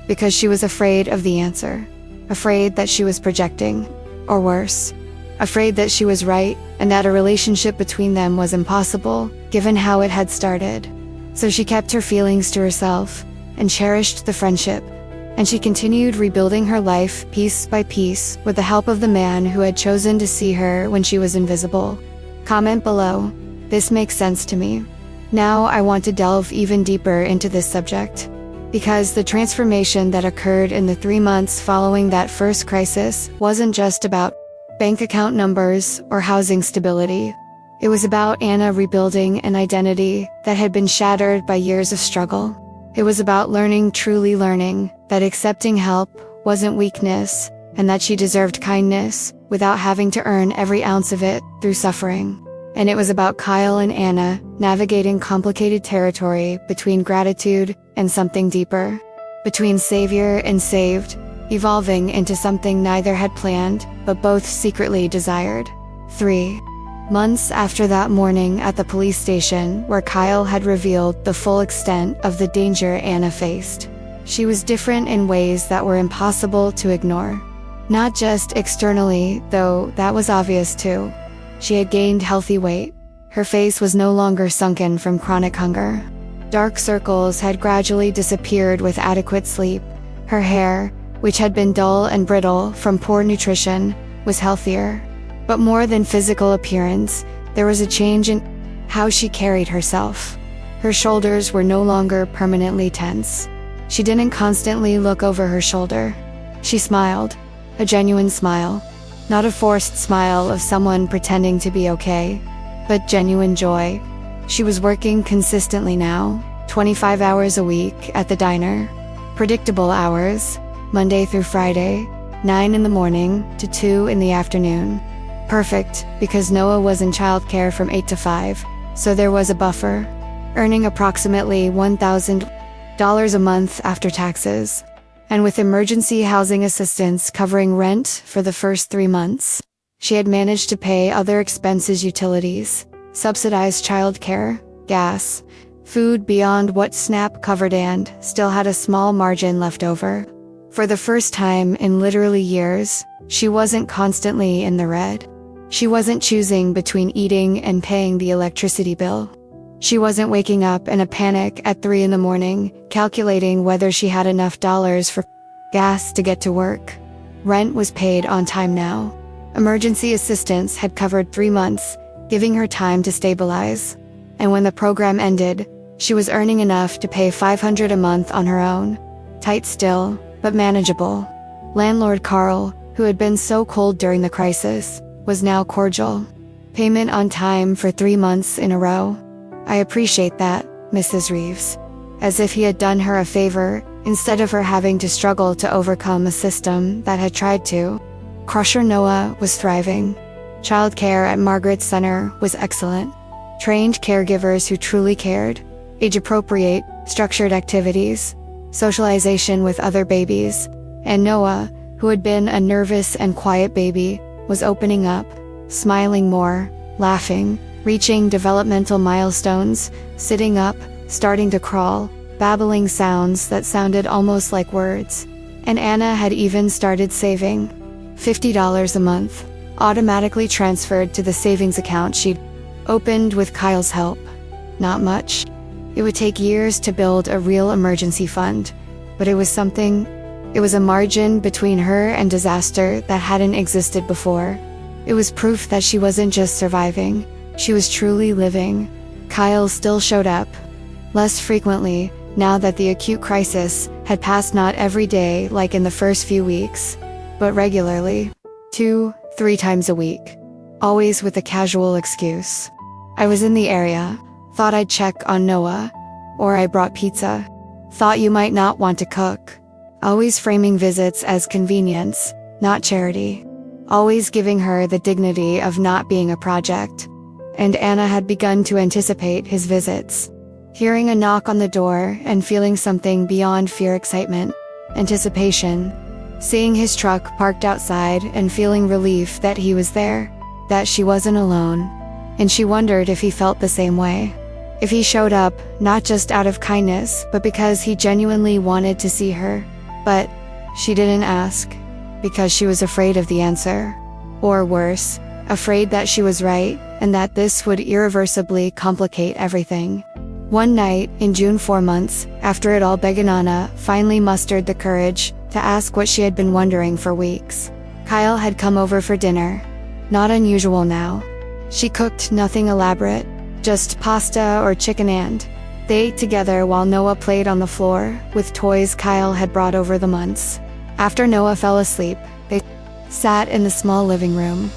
Because she was afraid of the answer. Afraid that she was projecting. Or worse. Afraid that she was right, and that a relationship between them was impossible, given how it had started. So she kept her feelings to herself, and cherished the friendship. And she continued rebuilding her life piece by piece with the help of the man who had chosen to see her when she was invisible. Comment below. This makes sense to me. Now I want to delve even deeper into this subject. Because the transformation that occurred in the 3 months following that first crisis wasn't just about bank account numbers or housing stability. It was about Anna rebuilding an identity that had been shattered by years of struggle. It was about truly learning, that accepting help wasn't weakness, and that she deserved kindness without having to earn every ounce of it through suffering. And it was about Kyle and Anna navigating complicated territory between gratitude and something deeper, between savior and saved, evolving into something neither had planned, but both secretly desired. 3 months after that morning at the police station where Kyle had revealed the full extent of the danger Anna faced. She was different in ways that were impossible to ignore. Not just externally, though that was obvious too. She had gained healthy weight. Her face was no longer sunken from chronic hunger. Dark circles had gradually disappeared with adequate sleep. Her hair, which had been dull and brittle from poor nutrition, was healthier. But more than physical appearance, there was a change in how she carried herself. Her shoulders were no longer permanently tense. She didn't constantly look over her shoulder. She smiled, a genuine smile. Not a forced smile of someone pretending to be okay, but genuine joy. She was working consistently now, 25 hours a week at the diner. Predictable hours, Monday through Friday, 9 in the morning to 2 in the afternoon. Perfect, because Noah was in childcare from 8 to 5, so there was a buffer, earning approximately $1,000 a month after taxes. And with emergency housing assistance covering rent for the first 3 months, she had managed to pay other expenses, utilities, subsidized childcare, gas, food beyond what SNAP covered, and still had a small margin left over. For the first time in literally years, she wasn't constantly in the red. She wasn't choosing between eating and paying the electricity bill. She wasn't waking up in a panic at 3 in the morning, calculating whether she had enough dollars for gas to get to work. Rent was paid on time now. Emergency assistance had covered 3 months, giving her time to stabilize. And when the program ended, she was earning enough to pay $500 a month on her own. Tight still, but manageable. Landlord Carl, who had been so cold during the crisis, was now cordial. Payment on time for 3 months in a row. I appreciate that, Mrs. Reeves. As if he had done her a favor, instead of her having to struggle to overcome a system that had tried to. Crusher Noah was thriving. Childcare at Margaret's Center was excellent. Trained caregivers who truly cared. Age-appropriate, structured activities. Socialization with other babies. And Noah, who had been a nervous and quiet baby, was opening up, smiling more, laughing, reaching developmental milestones, sitting up, starting to crawl, babbling sounds that sounded almost like words. And Anna had even started saving. $50 a month, automatically transferred to the savings account she'd opened with Kyle's help. Not much. It would take years to build a real emergency fund, but it was something. It was a margin between her and disaster that hadn't existed before. It was proof that she wasn't just surviving, she was truly living. Kyle still showed up. Less frequently, now that the acute crisis had passed, not every day like in the first few weeks, but regularly. 2-3 times a week. Always with a casual excuse. I was in the area, thought I'd check on Noah, or I brought pizza. Thought you might not want to cook. Always framing visits as convenience, not charity. Always giving her the dignity of not being a project. And Anna had begun to anticipate his visits. Hearing a knock on the door and feeling something beyond fear, excitement, anticipation. seeing his truck parked outside and feeling relief that he was there, that she wasn't alone. And she wondered if he felt the same way. If he showed up, not just out of kindness, but because he genuinely wanted to see her. But she didn't ask, because she was afraid of the answer. Or worse, afraid that she was right, and that this would irreversibly complicate everything. One night, in June 4 months, after it all began, Anna finally mustered the courage to ask what she had been wondering for weeks. Kyle had come over for dinner. Not unusual now. She cooked nothing elaborate, just pasta or chicken, and they ate together while Noah played on the floor with toys Kyle had brought over the months. After Noah fell asleep, they sat in the small living room.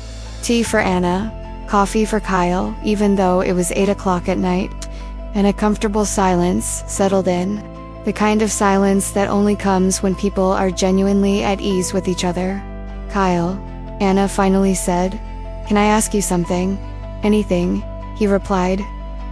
Tea for Anna, coffee for Kyle, even though it was 8 o'clock at night, and a comfortable silence settled in. The kind of silence that only comes when people are genuinely at ease with each other. "Kyle," Anna finally said, "can I ask you something?" "Anything," he replied.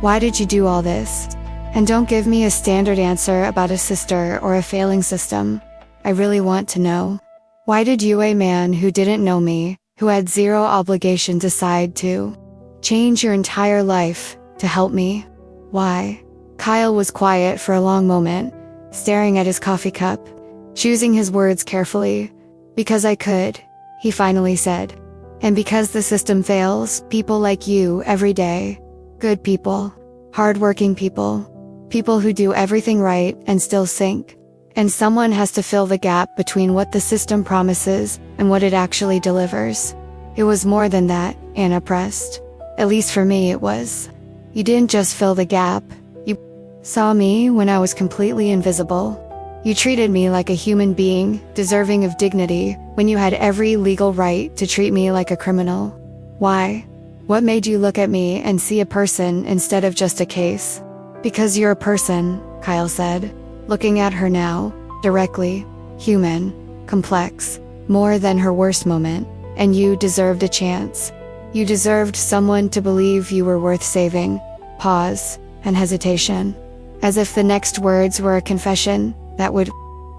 "Why did you do all this? And don't give me a standard answer about a sister or a failing system. I really want to know. Why did you, a man who didn't know me, who had zero obligation, decide to change your entire life to help me? Why?" Kyle was quiet for a long moment, staring at his coffee cup, choosing his words carefully. "Because I could," he finally said. "And because the system fails people like you every day. Good people. Hard-working people. People who do everything right and still sink. And someone has to fill the gap between what the system promises and what it actually delivers." "It was more than that," Anna pressed. "At least for me it was. You didn't just fill the gap. You saw me when I was completely invisible. You treated me like a human being, deserving of dignity, when you had every legal right to treat me like a criminal. Why? What made you look at me and see a person instead of just a case?" "Because you're a person," Kyle said, looking at her now, directly. "Human. Complex. More than her worst moment. And you deserved a chance. You deserved someone to believe you were worth saving." Pause, and hesitation. As if the next words were a confession that would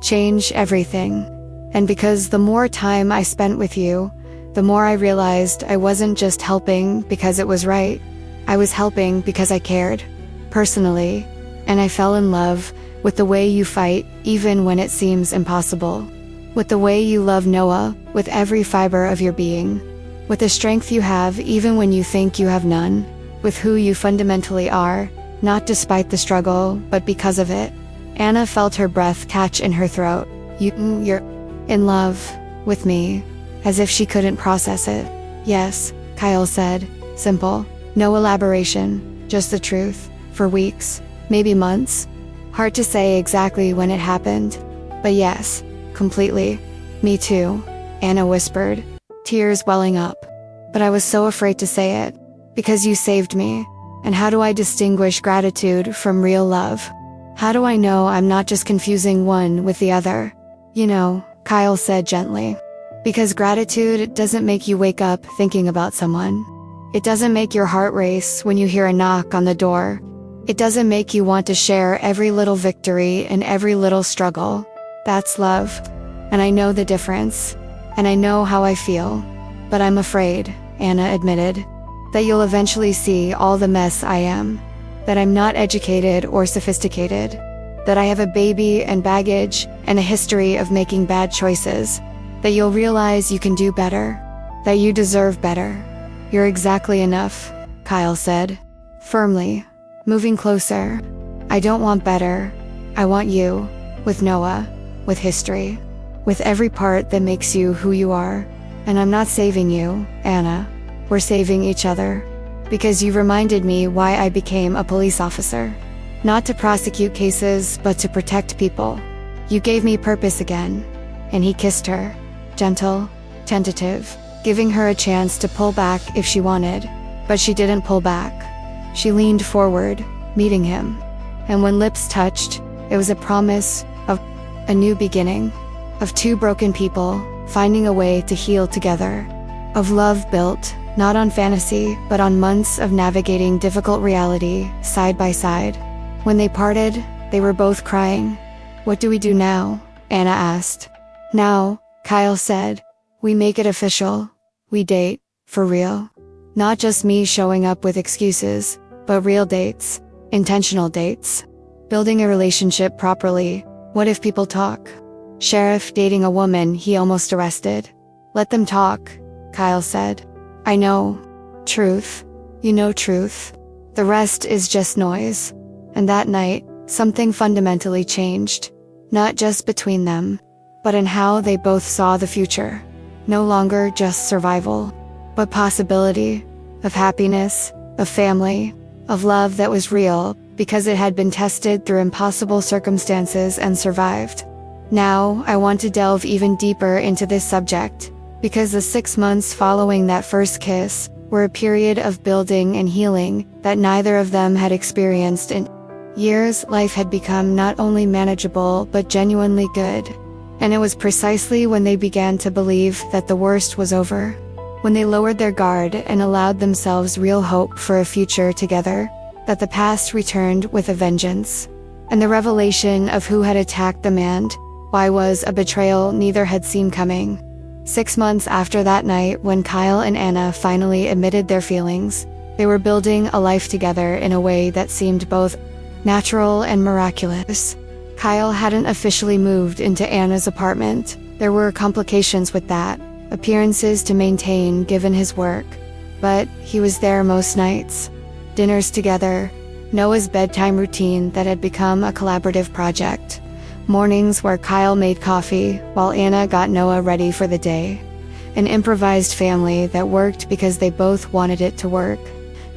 change everything. "And because the more time I spent with you, the more I realized I wasn't just helping because it was right. I was helping because I cared. Personally. And I fell in love with the way you fight, even when it seems impossible. With the way you love Noah, with every fiber of your being. With the strength you have even when you think you have none. With who you fundamentally are, not despite the struggle, but because of it." Anna felt her breath catch in her throat. You're in love with me," as if she couldn't process it. "Yes," Kyle said, simple. No elaboration, just the truth. "For weeks, maybe months. Hard to say exactly when it happened. But yes, completely. Me too," Anna whispered, tears welling up. "But I was so afraid to say it. Because you saved me. And how do I distinguish gratitude from real love? How do I know I'm not just confusing one with the other?" "You know," Kyle said gently. "Because gratitude doesn't make you wake up thinking about someone. It doesn't make your heart race when you hear a knock on the door. It doesn't make you want to share every little victory and every little struggle. That's love. And I know the difference. And I know how I feel. But I'm afraid," Anna admitted, "that you'll eventually see all the mess I am. That I'm not educated or sophisticated. That I have a baby and baggage and a history of making bad choices. That you'll realize you can do better. That you deserve better. You're exactly enough," Kyle said, firmly, moving closer. "I don't want better. I want you, with Noah, with history, with every part that makes you who you are. And I'm not saving you, Anna. We're saving each other. Because you reminded me why I became a police officer. Not to prosecute cases, but to protect people. You gave me purpose again." And he kissed her. Gentle, tentative, giving her a chance to pull back if she wanted. But she didn't pull back. She leaned forward, meeting him. And when lips touched, it was a promise of a new beginning. Of two broken people, finding a way to heal together. Of love built, not on fantasy, but on months of navigating difficult reality, side by side. When they parted, they were both crying. "What do we do now?" Anna asked. "Now," Kyle said. We make it official. We date, for real. Not just me showing up with excuses, but real dates, intentional dates. Building a relationship properly. What if people talk? Sheriff dating a woman he almost arrested. Let them talk, Kyle said. I know. Truth. You know truth. The rest is just noise. And that night, something fundamentally changed. Not just between them, but in how they both saw the future. No longer just survival, but possibility, of happiness, of family, of love that was real because it had been tested through impossible circumstances and survived. Now, I want to delve even deeper into this subject, because the 6 months following that first kiss were a period of building and healing that neither of them had experienced in years. Life had become not only manageable but genuinely good. And it was precisely when they began to believe that the worst was over, when they lowered their guard and allowed themselves real hope for a future together, that the past returned with a vengeance. And the revelation of who had attacked them and why was a betrayal neither had seen coming. 6 months after that night, when Kyle and Anna finally admitted their feelings, they were building a life together in a way that seemed both natural and miraculous. Kyle hadn't officially moved into Anna's apartment. There were complications with that, appearances to maintain given his work. But he was there most nights. Dinners together, Noah's bedtime routine that had become a collaborative project. Mornings where Kyle made coffee while Anna got Noah ready for the day. An improvised family that worked because they both wanted it to work.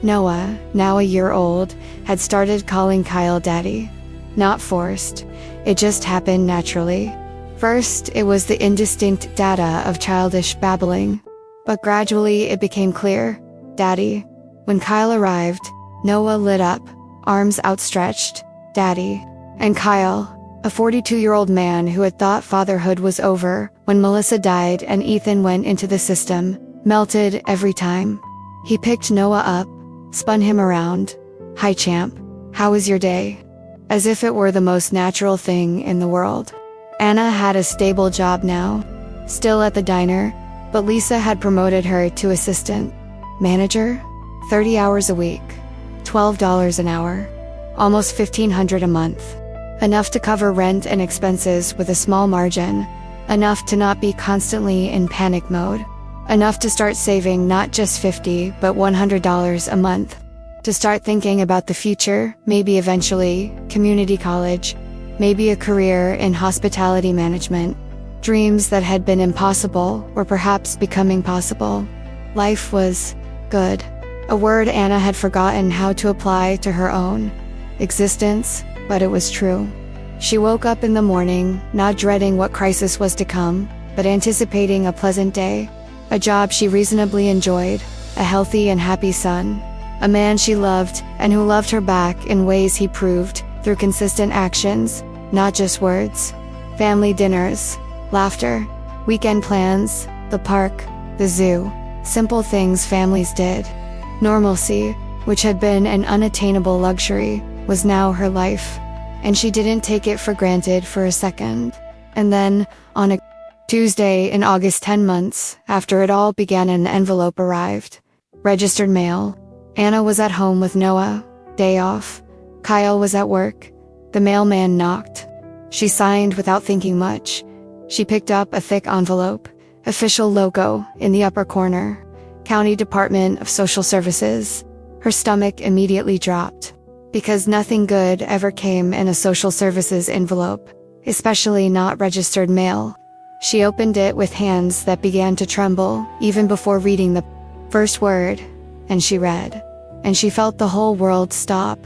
Noah, now a year old, had started calling Kyle Daddy. Not forced. It just happened naturally. First, it was the indistinct data of childish babbling. But gradually it became clear. Daddy. When Kyle arrived, Noah lit up, arms outstretched. Daddy. And Kyle, a 42-year-old man who had thought fatherhood was over when Melissa died and Ethan went into the system, melted every time. He picked Noah up, spun him around. Hi champ, how was your day? As if it were the most natural thing in the world. Anna had a stable job now, still at the diner, but Lisa had promoted her to assistant manager, 30 hours a week, $12 an hour, almost $1,500 a month. Enough to cover rent and expenses with a small margin, enough to not be constantly in panic mode, enough to start saving not just $50 but $100 a month. To start thinking about the future, maybe eventually, community college, maybe a career in hospitality management. Dreams that had been impossible were perhaps becoming possible. Life was good. A word Anna had forgotten how to apply to her own existence, but it was true. She woke up in the morning, not dreading what crisis was to come, but anticipating a pleasant day, a job she reasonably enjoyed, a healthy and happy son. A man she loved, and who loved her back in ways he proved through consistent actions, not just words. Family dinners, laughter, weekend plans, the park, the zoo, simple things families did. Normalcy, which had been an unattainable luxury, was now her life, and she didn't take it for granted for a second. And then, on a Tuesday in August, 10 months after it all began, an envelope arrived. Registered mail. Anna was at home with Noah, day off. Kyle was at work. The mailman knocked. She signed without thinking much. She picked up a thick envelope, official logo in the upper corner, County Department of Social Services. Her stomach immediately dropped, because nothing good ever came in a social services envelope, especially not registered mail. She opened it with hands that began to tremble even before reading the first word. And she read. And she felt the whole world stop.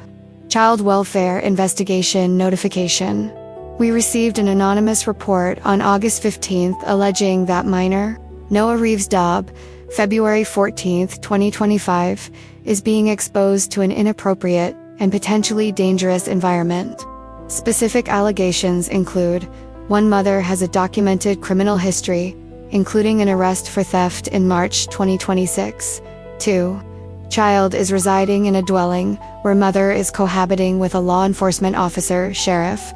Child Welfare Investigation Notification. We received an anonymous report on August 15th alleging that minor, Noah Reeves Dobb, February 14th, 2025, is being exposed to an inappropriate and potentially dangerous environment. Specific allegations include: 1 mother has a documented criminal history, including an arrest for theft in March 2026. 2. Child is residing in a dwelling where mother is cohabiting with a law enforcement officer, sheriff.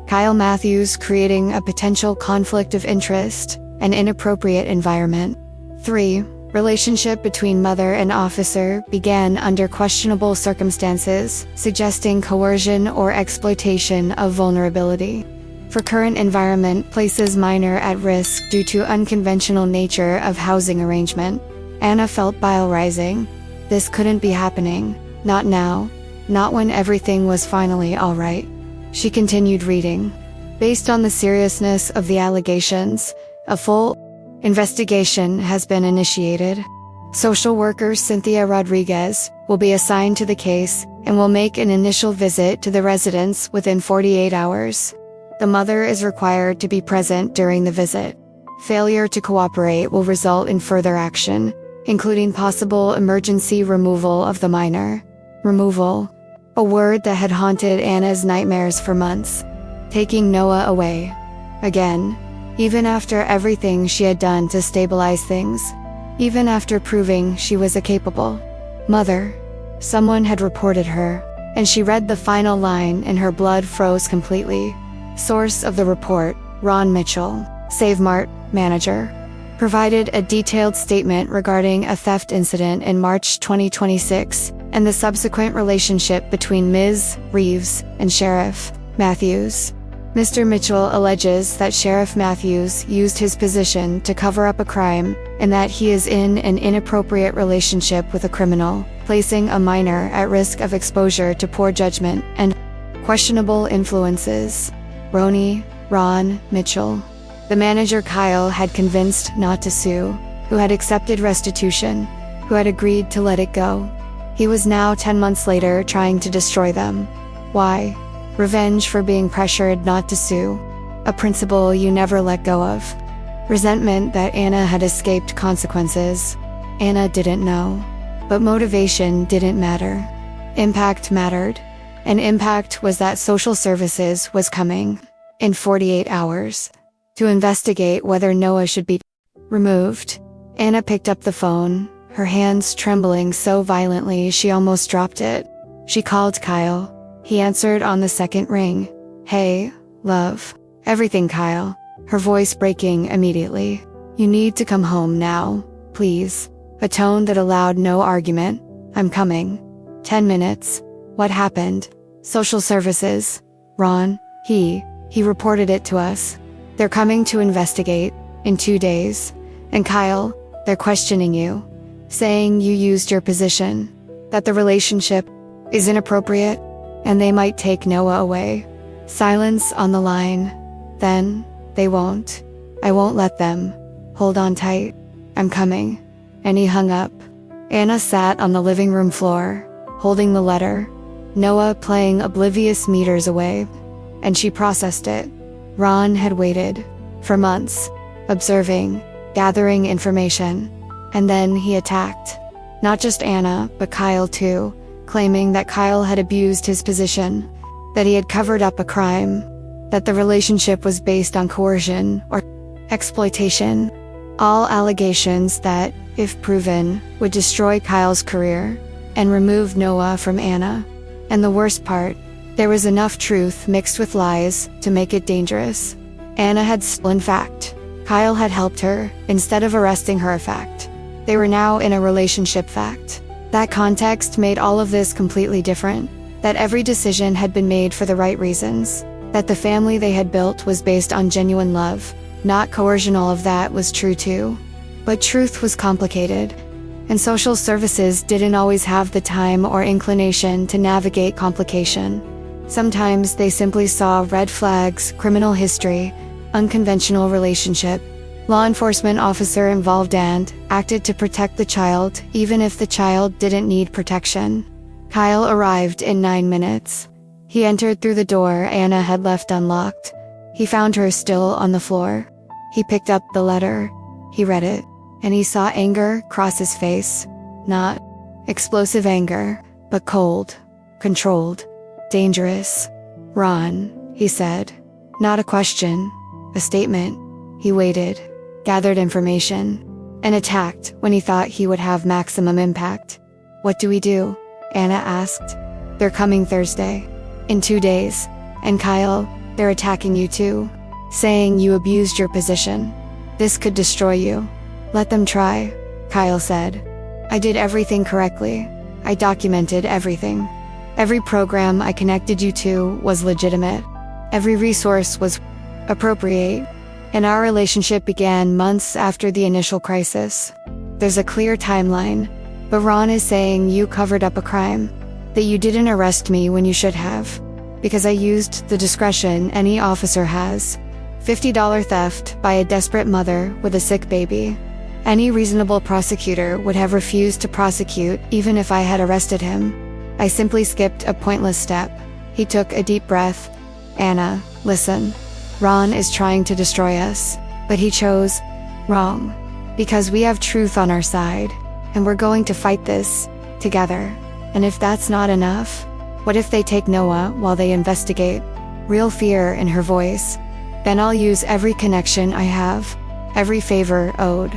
Kyle Matthews creating a potential conflict of interest. an inappropriate environment. 3. Relationship between mother and officer began under questionable circumstances, suggesting coercion or exploitation of vulnerability. For current environment places minor at risk due to unconventional nature of housing arrangement. Anna felt bile rising. This couldn't be happening. Not now. Not when everything was finally all right. She continued reading. Based on the seriousness of the allegations, a full investigation has been initiated. Social worker Cynthia Rodriguez will be assigned to the case and will make an initial visit to the residence within 48 hours. The mother is required to be present during the visit. Failure to cooperate will result in further action, including possible emergency removal of the minor. Removal, a word that had haunted Anna's nightmares for months. Taking Noah away. Again. Even after everything she had done to stabilize things. Even after proving she was a capable mother. Someone had reported her, and she read the final line and her blood froze completely. Source of the report, Ron Mitchell, Save Mart manager, provided a detailed statement regarding a theft incident in March 2026 and the subsequent relationship between Ms. Reeves and Sheriff Matthews. Mr. Mitchell alleges that Sheriff Matthews used his position to cover up a crime and that he is in an inappropriate relationship with a criminal, placing a minor at risk of exposure to poor judgment and questionable influences. Ron Mitchell. The manager Kyle had convinced not to sue, who had accepted restitution, who had agreed to let it go. He was now 10 months later trying to destroy them. Why? Revenge for being pressured not to sue. A principle you never let go of. Resentment that Anna had escaped consequences. Anna didn't know. But motivation didn't matter. Impact mattered. And impact was that social services was coming, in 48 hours, to investigate whether Noah should be removed. Anna picked up the phone, her hands trembling so violently she almost dropped it. She called Kyle. He answered on the second ring. Hey, love. Everything, Kyle. Her voice breaking immediately. You need to come home now, please. A tone that allowed no argument. I'm coming. 10 minutes. What happened? Social services. Ron, he reported it to us. They're coming to investigate, in 2 days. And Kyle, they're questioning you. Saying you used your position. That the relationship is inappropriate, and they might take Noah away. Silence on the line. Then, they won't. I won't let them. Hold on tight. I'm coming. And he hung up. Anna sat on the living room floor, holding the letter. Noah playing oblivious meters away. And she processed it. Ron had waited. For months. Observing. Gathering information. And then he attacked. Not just Anna, but Kyle too. Claiming that Kyle had abused his position. That he had covered up a crime. That the relationship was based on coercion or exploitation. All allegations that, if proven, would destroy Kyle's career and remove Noah from Anna. And the worst part, there was enough truth mixed with lies to make it dangerous. Anna had stolen fact. Kyle had helped her, instead of arresting her a fact. They were now in a relationship fact. That context made all of this completely different. That every decision had been made for the right reasons. That the family they had built was based on genuine love. Not coercion. All of that was true too. But truth was complicated. And social services didn't always have the time or inclination to navigate complication. Sometimes they simply saw red flags, criminal history, unconventional relationship. Law enforcement officer involved and acted to protect the child, even if the child didn't need protection. Kyle arrived in 9 minutes. He entered through the door Anna had left unlocked. He found her still on the floor. He picked up the letter. He read it. And he saw anger cross his face. Not explosive anger, but cold, controlled, dangerous. Ron, he said. Not a question, a statement. He waited, gathered information, and attacked when he thought he would have maximum impact. What do we do? Anna asked. They're coming Thursday. In 2 days. And Kyle, they're attacking you too. Saying you abused your position. This could destroy you. Let them try, Kyle said. I did everything correctly. I documented everything. Every program I connected you to was legitimate. Every resource was appropriate. And our relationship began months after the initial crisis. There's a clear timeline, but Ron is saying you covered up a crime, that you didn't arrest me when you should have, because I used the discretion any officer has. $50 theft by a desperate mother with a sick baby. Any reasonable prosecutor would have refused to prosecute even if I had arrested him. I simply skipped a pointless step. He took a deep breath. Anna, listen. Ron is trying to destroy us, but he chose wrong. Because we have truth on our side, and we're going to fight this together. And if that's not enough, what if they take Noah while they investigate? Real fear in her voice. Then I'll use every connection I have, every favor owed,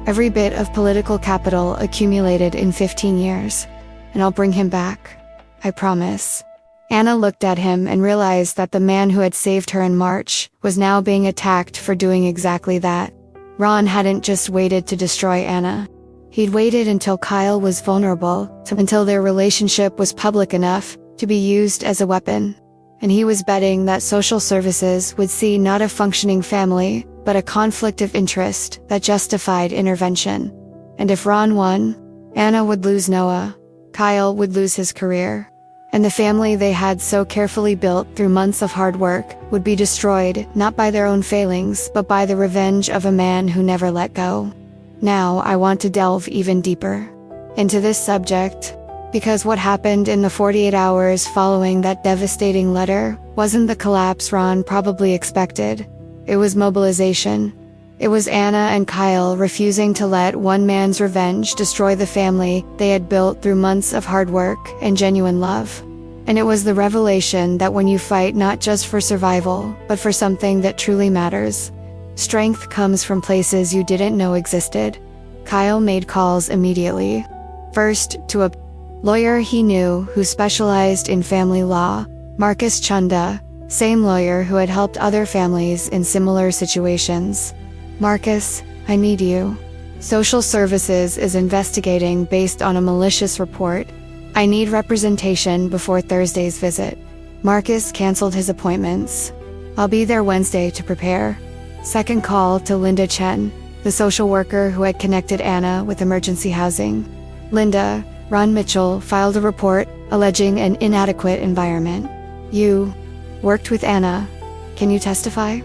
every bit of political capital accumulated in 15 years, and I'll bring him back. I promise. Anna looked at him and realized that the man who had saved her in March was now being attacked for doing exactly that. Ron hadn't just waited to destroy Anna. He'd waited until Kyle was vulnerable, until their relationship was public enough to be used as a weapon. And he was betting that social services would see not a functioning family, but a conflict of interest that justified intervention. And if Ron won, Anna would lose Noah, Kyle would lose his career. And the family they had so carefully built through months of hard work would be destroyed not by their own failings but by the revenge of a man who never let go. Now I want to delve even deeper into this subject, because what happened in the 48 hours following that devastating letter wasn't the collapse Ron probably expected. It was mobilization. It was Anna and Kyle refusing to let one man's revenge destroy the family they had built through months of hard work and genuine love. And it was the revelation that when you fight not just for survival, but for something that truly matters, strength comes from places you didn't know existed. Kyle made calls immediately. First, to a lawyer he knew who specialized in family law, Marcus Chunda, same lawyer who had helped other families in similar situations. Marcus, I need you. Social Services is investigating based on a malicious report. I need representation before Thursday's visit. Marcus canceled his appointments. I'll be there Wednesday to prepare. Second call to Linda Chen, the social worker who had connected Anna with emergency housing. Linda, Ron Mitchell filed a report alleging an inadequate environment. You worked with Anna. Can you testify?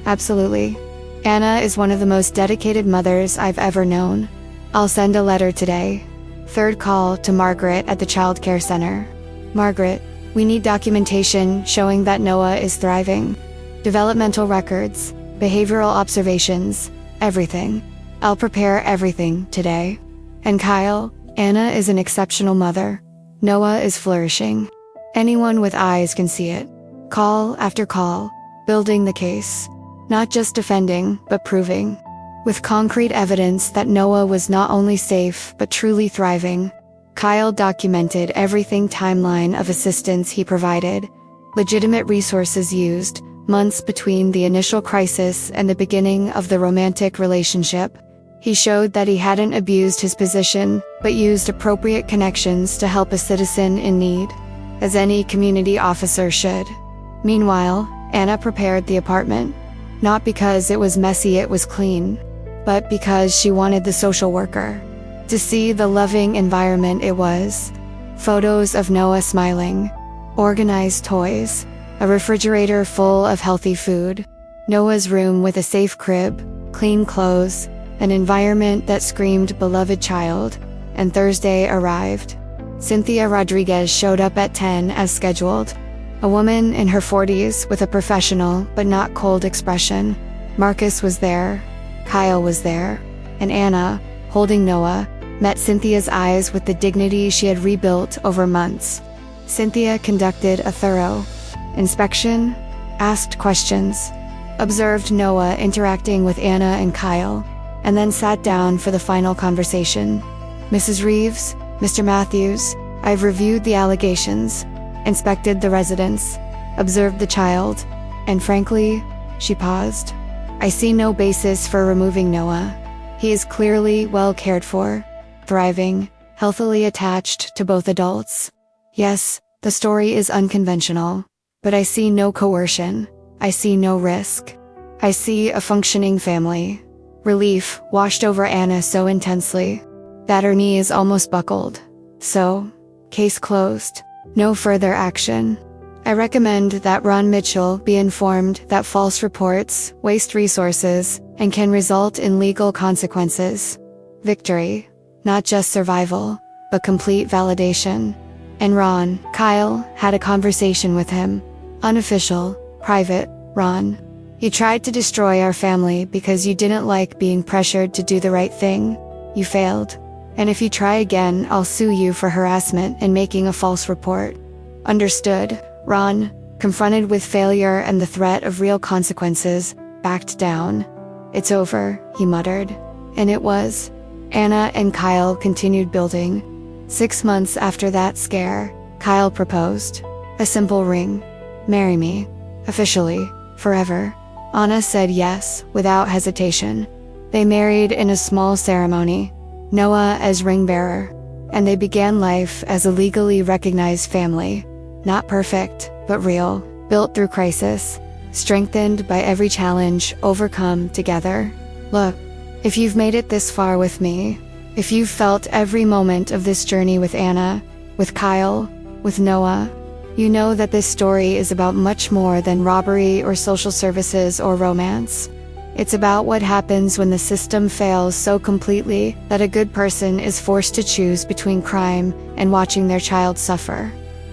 Absolutely. Anna is one of the most dedicated mothers I've ever known. I'll send a letter today. Third call to Margaret at the child care center. Margaret, we need documentation showing that Noah is thriving. Developmental records, behavioral observations, everything. I'll prepare everything today. And Kyle, Anna is an exceptional mother. Noah is flourishing. Anyone with eyes can see it. Call after call, building the case. Not just defending, but proving. With concrete evidence that Noah was not only safe, but truly thriving. Kyle documented everything timeline of assistance he provided, legitimate resources used, months between the initial crisis and the beginning of the romantic relationship. He showed that he hadn't abused his position, but used appropriate connections to help a citizen in need, as any community officer should. Meanwhile, Anna prepared the apartment. Not because it was messy, it was clean, but because she wanted the social worker to see the loving environment it was. Photos of Noah smiling, organized toys, a refrigerator full of healthy food, Noah's room with a safe crib, clean clothes, an environment that screamed beloved child. And Thursday arrived. Cynthia Rodriguez showed up at 10 as scheduled. A woman in her 40s with a professional but not cold expression. Marcus was there. Kyle was there. And Anna, holding Noah, met Cynthia's eyes with the dignity she had rebuilt over months. Cynthia conducted a thorough inspection, asked questions, observed Noah interacting with Anna and Kyle, and then sat down for the final conversation. Mrs. Reeves, Mr. Matthews, I've reviewed the allegations, inspected the residence, observed the child, and frankly, she paused. I see no basis for removing Noah. He is clearly well cared for, thriving, healthily attached to both adults. Yes, the story is unconventional, but I see no coercion. I see no risk. I see a functioning family. Relief washed over Anna so intensely that her knee is almost buckled. So, case closed. No further action. I recommend that Ron Mitchell be informed that false reports waste resources and can result in legal consequences. Victory, not just survival, but complete validation. And Ron, Kyle, had a conversation with him. Unofficial, private. Ron, you tried to destroy our family because you didn't like being pressured to do the right thing. You failed. And if you try again, I'll sue you for harassment and making a false report. Understood. Ron, confronted with failure and the threat of real consequences, backed down. It's over, he muttered. And it was. Anna and Kyle continued building. 6 months after that scare, Kyle proposed. A simple ring. Marry me. Officially. Forever. Anna said yes, without hesitation. They married in a small ceremony. Noah as ring bearer. And they began life as a legally recognized family. Not perfect, but real, built through crisis, strengthened by every challenge overcome together. Look, if you've made it this far with me, if you've felt every moment of this journey with Anna, with Kyle, with Noah, you know that this story is about much more than robbery or social services or romance. It's about what happens when the system fails so completely that a good person is forced to choose between crime and watching their child suffer.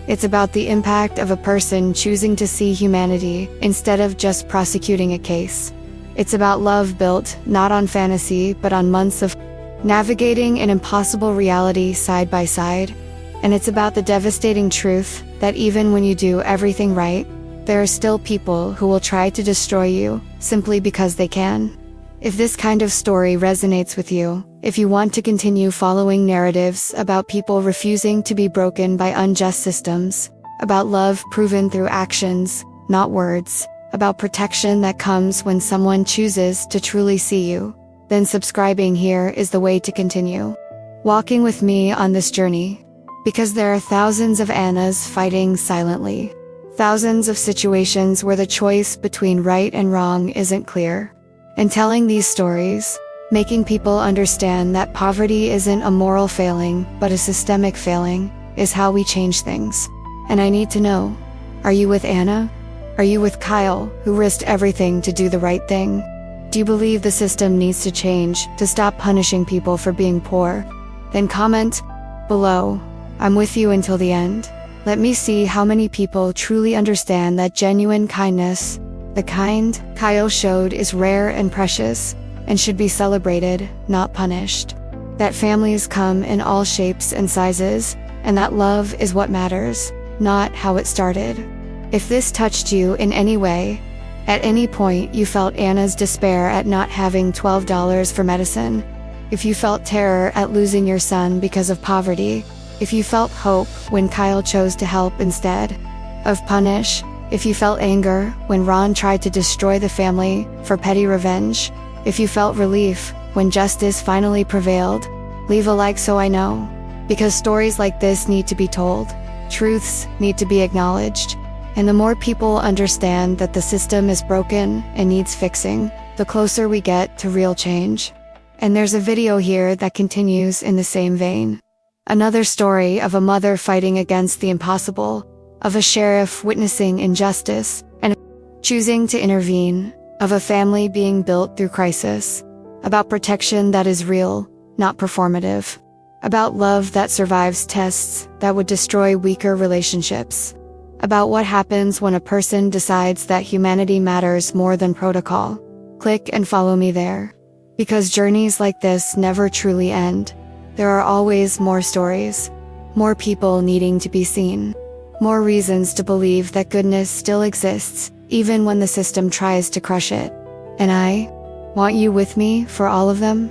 It's about the impact of a person choosing to see humanity instead of just prosecuting a case. It's about love built not on fantasy but on months of navigating an impossible reality side by side. And it's about the devastating truth that even when you do everything right, there are still people who will try to destroy you simply because they can. If this kind of story resonates with you, if you want to continue following narratives about people refusing to be broken by unjust systems, about love proven through actions, not words, about protection that comes when someone chooses to truly see you, then subscribing here is the way to continue. Walking with me on this journey. Because there are thousands of Annas fighting silently. Thousands of situations where the choice between right and wrong isn't clear. And telling these stories, making people understand that poverty isn't a moral failing but a systemic failing, is how we change things. And I need to know, are you with Anna? Are you with Kyle, who risked everything to do the right thing? Do you believe the system needs to change to stop punishing people for being poor? Then comment below. I'm with you until the end. Let me see how many people truly understand that genuine kindness, the kind Kyle showed, is rare and precious, and should be celebrated, not punished. That families come in all shapes and sizes, and that love is what matters, not how it started. If this touched you in any way, at any point you felt Anna's despair at not having $12 for medicine, if you felt terror at losing your son because of poverty, if you felt hope when Kyle chose to help instead of punish, if you felt anger when Ron tried to destroy the family for petty revenge, if you felt relief when justice finally prevailed, leave a like so I know. Because stories like this need to be told, truths need to be acknowledged, and the more people understand that the system is broken and needs fixing, the closer we get to real change. And there's a video here that continues in the same vein. Another story of a mother fighting against the impossible, of a sheriff witnessing injustice and choosing to intervene, of a family being built through crisis, about protection that is real, not performative, about love that survives tests that would destroy weaker relationships, about what happens when a person decides that humanity matters more than protocol. Click and follow me there. Because journeys like this never truly end. There are always more stories, more people needing to be seen, more reasons to believe that goodness still exists, even when the system tries to crush it. And I want you with me for all of them.